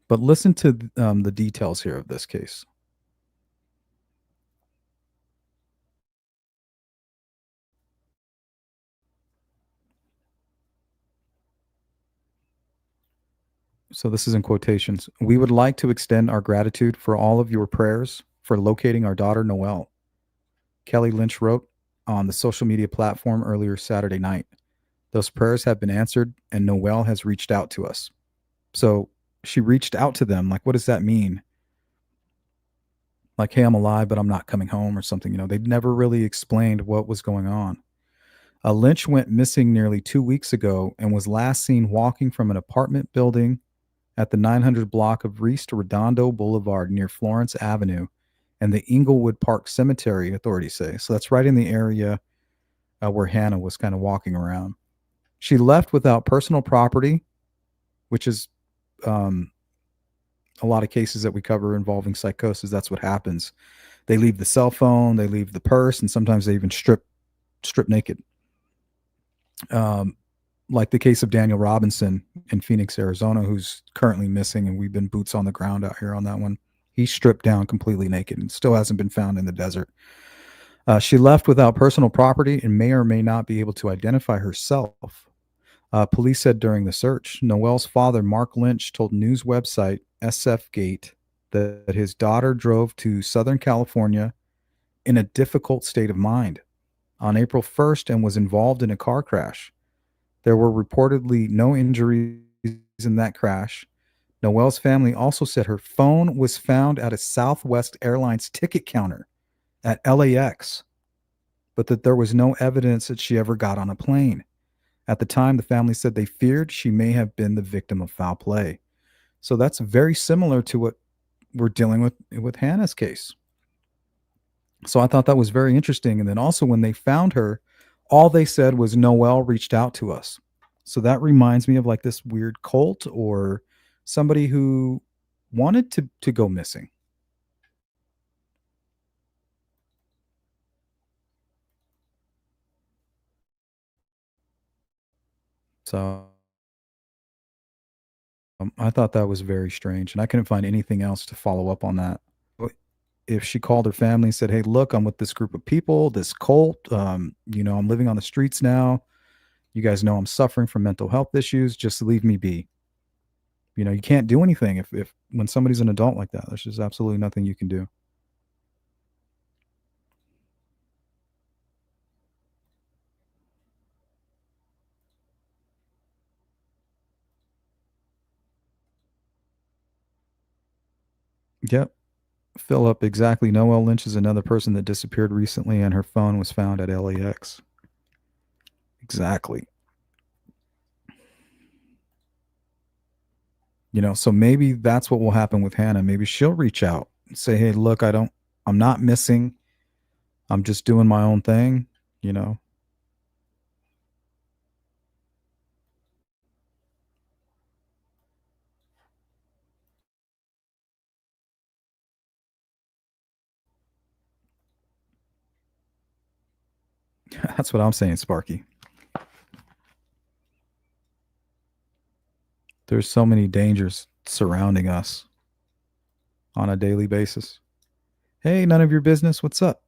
But listen to the details here of this case. So this is in quotations. We would like to extend our gratitude for all of your prayers for locating our daughter, Noelle. Kelly Lynch wrote on the social media platform earlier Saturday night. Those prayers have been answered, and Noelle has reached out to us. So she reached out to them. Like, what does that mean? Like, hey, I'm alive, but I'm not coming home or something. They never really explained what was going on. Lynch went missing nearly 2 weeks ago and was last seen walking from an apartment building at the 900 block of East Redondo Boulevard near Florence Avenue and the Inglewood Park Cemetery, authorities say. So that's right in the area where Hannah was kind of walking around. She left without personal property, which is a lot of cases that we cover involving psychosis. That's what happens. They leave the cell phone, they leave the purse, and sometimes they even strip naked. Like the case of Daniel Robinson in Phoenix, Arizona, who's currently missing, and we've been boots on the ground out here on that one. He's stripped down completely naked and still hasn't been found in the desert. She left without personal property and may or may not be able to identify herself. Police said during the search, Noel's father, Mark Lynch, told news website SFGate that his daughter drove to Southern California in a difficult state of mind on April 1st and was involved in a car crash. There were reportedly no injuries in that crash. Noel's family also said her phone was found at a Southwest Airlines ticket counter at LAX, but that there was no evidence that she ever got on a plane. At the time, the family said they feared she may have been the victim of foul play. So that's very similar to what we're dealing with Hannah's case. So I thought that was very interesting. And then also when they found her, all they said was Noel reached out to us. So that reminds me of like this weird cult or somebody who wanted to go missing. So I thought that was very strange, and I couldn't find anything else to follow up on that. If she called her family and said, "Hey, look, I'm with this group of people, this cult. I'm living on the streets now. You guys know I'm suffering from mental health issues. Just leave me be." You can't do anything if when somebody's an adult like that. There's just absolutely nothing you can do. Yep. Philip, exactly. Noelle Lynch is another person that disappeared recently, and her phone was found at LAX. Exactly. So maybe that's what will happen with Hannah. Maybe she'll reach out and say, "Hey, look, I'm not missing. I'm just doing my own thing." You know, that's what I'm saying, Sparky. There's so many dangers surrounding us on a daily basis. Hey, none of your business. What's up?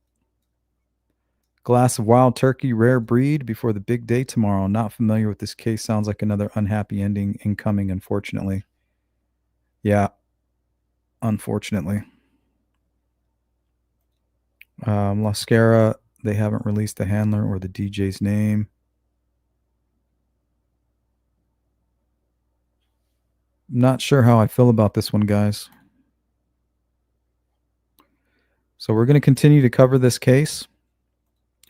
Glass of wild turkey, rare breed before the big day tomorrow. Not familiar with this case. Sounds like another unhappy ending incoming, unfortunately. Yeah, unfortunately. Lascara, they haven't released the handler or the DJ's name. Not sure how I feel about this one, guys. So we're going to continue to cover this case.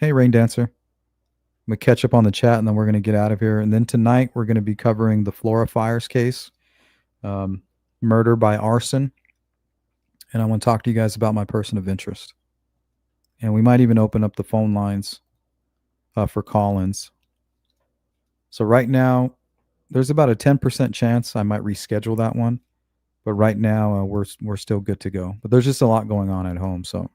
Hey, Rain Dancer. I'm going to catch up on the chat and then we're going to get out of here. And then tonight we're going to be covering the Flora Fires case, murder by arson. And I want to talk to you guys about my person of interest. And we might even open up the phone lines for call-ins. So right now, there's about a 10% chance I might reschedule that one. But right now, we're still good to go. But there's just a lot going on at home, so.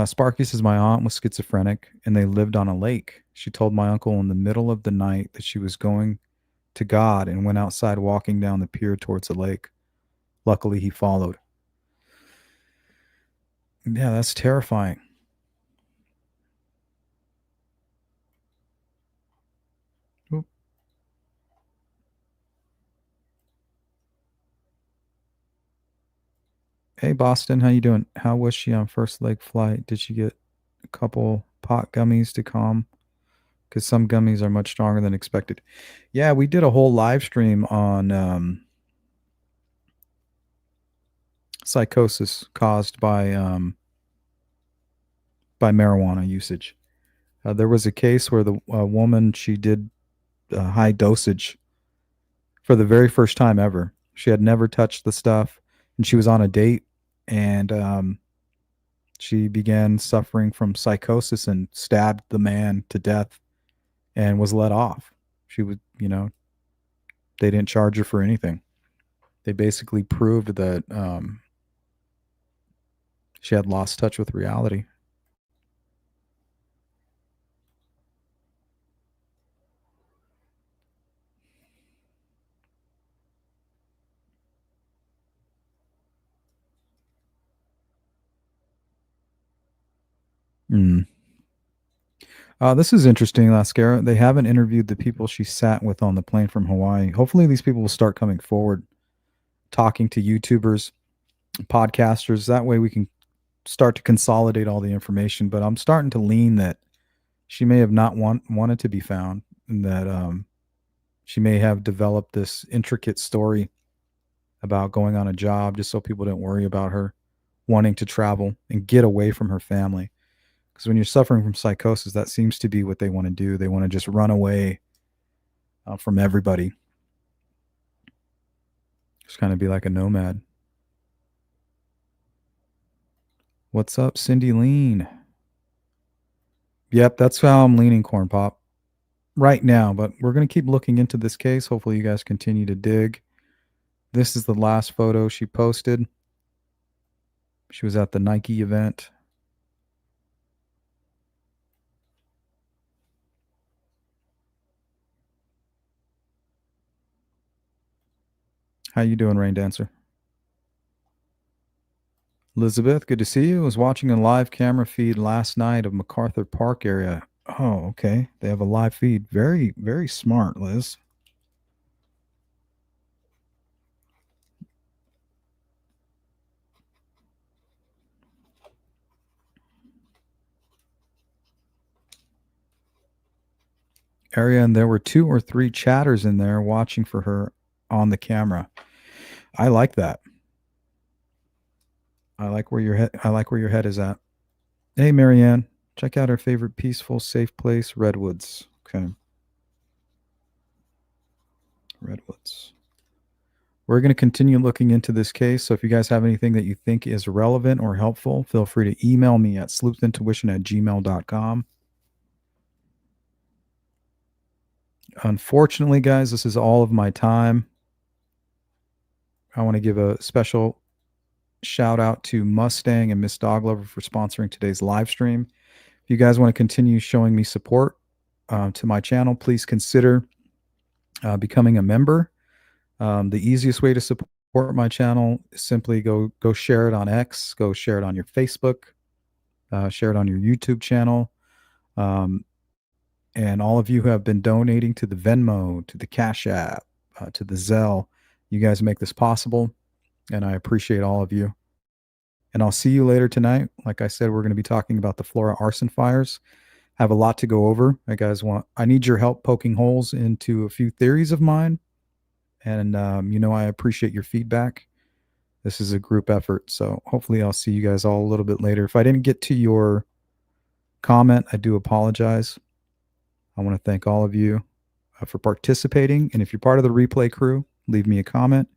Sparky says my aunt was schizophrenic and they lived on a lake. She told my uncle in the middle of the night that she was going to God and went outside walking down the pier towards the lake. Luckily, he followed. Yeah, that's terrifying. Oop. Hey, Boston, how you doing? How was she on first leg flight? Did she get a couple pot gummies to calm? Because some gummies are much stronger than expected. Yeah, we did a whole live stream on psychosis caused by marijuana usage. There was a case where the woman, she did high dosage for the very first time ever. She had never touched the stuff, and she was on a date, and she began suffering from psychosis and stabbed the man to death and was let off. She would, they didn't charge her for anything. They basically proved that she had lost touch with reality. Mm. This is interesting, Lascara. They haven't interviewed the people she sat with on the plane from Hawaii. Hopefully, these people will start coming forward, talking to YouTubers, podcasters. That way, we can start to consolidate all the information. But I'm starting to lean that she may have not wanted to be found, and that she may have developed this intricate story about going on a job just so people don't worry about her wanting to travel and get away from her family. Because when you're suffering from psychosis, that seems to be what they want to do. They want to just run away from everybody. Just kind of be like a nomad. What's up, Cindy Lean? Yep, that's how I'm leaning, Corn Pop, right now. But we're going to keep looking into this case. Hopefully, you guys continue to dig. This is the last photo she posted. She was at the Nike event. How you doing, Rain Dancer? Elizabeth, good to see you. I was watching a live camera feed last night of MacArthur Park area. Oh, okay. They have a live feed. Very, very smart, Liz. Area, and there were 2 or 3 chatters in there watching for her on the camera. I like that. I like where your head is at. Hey, Marianne, check out our favorite peaceful, safe place, Redwoods. Okay. Redwoods. We're going to continue looking into this case. So if you guys have anything that you think is relevant or helpful, feel free to email me at sleuthintuition@gmail.com. Unfortunately, guys, this is all of my time. I want to give a special shout out to Mustang and Miss Dog Lover for sponsoring today's live stream. If you guys want to continue showing me support to my channel, please consider becoming a member. The easiest way to support my channel is simply go share it on X, go share it on your Facebook, share it on your YouTube channel. And all of you who have been donating to the Venmo, to the Cash App, to the Zelle, you guys make this possible, and I appreciate all of you. And I'll see you later tonight. Like I said, we're going to be talking about the Florida arson fires. Have a lot to go over. I need your help poking holes into a few theories of mine. And, I appreciate your feedback. This is a group effort. So hopefully I'll see you guys all a little bit later. If I didn't get to your comment, I do apologize. I want to thank all of you for participating. And if you're part of the replay crew, leave me a comment.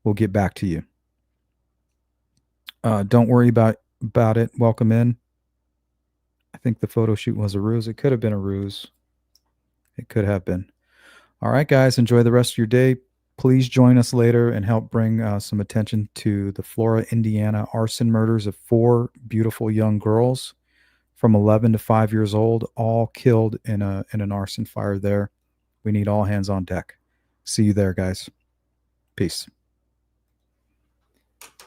We'll get back to you. Don't worry about it. Welcome in. I think the photo shoot was a ruse. It could have been a ruse. It could have been. All right, guys, enjoy the rest of your day. Please join us later and help bring some attention to the Florida, Indiana arson murders of 4 beautiful young girls from 11 to 5 years old, all killed in an arson fire there. We need all hands on deck. See you there, guys. Peace.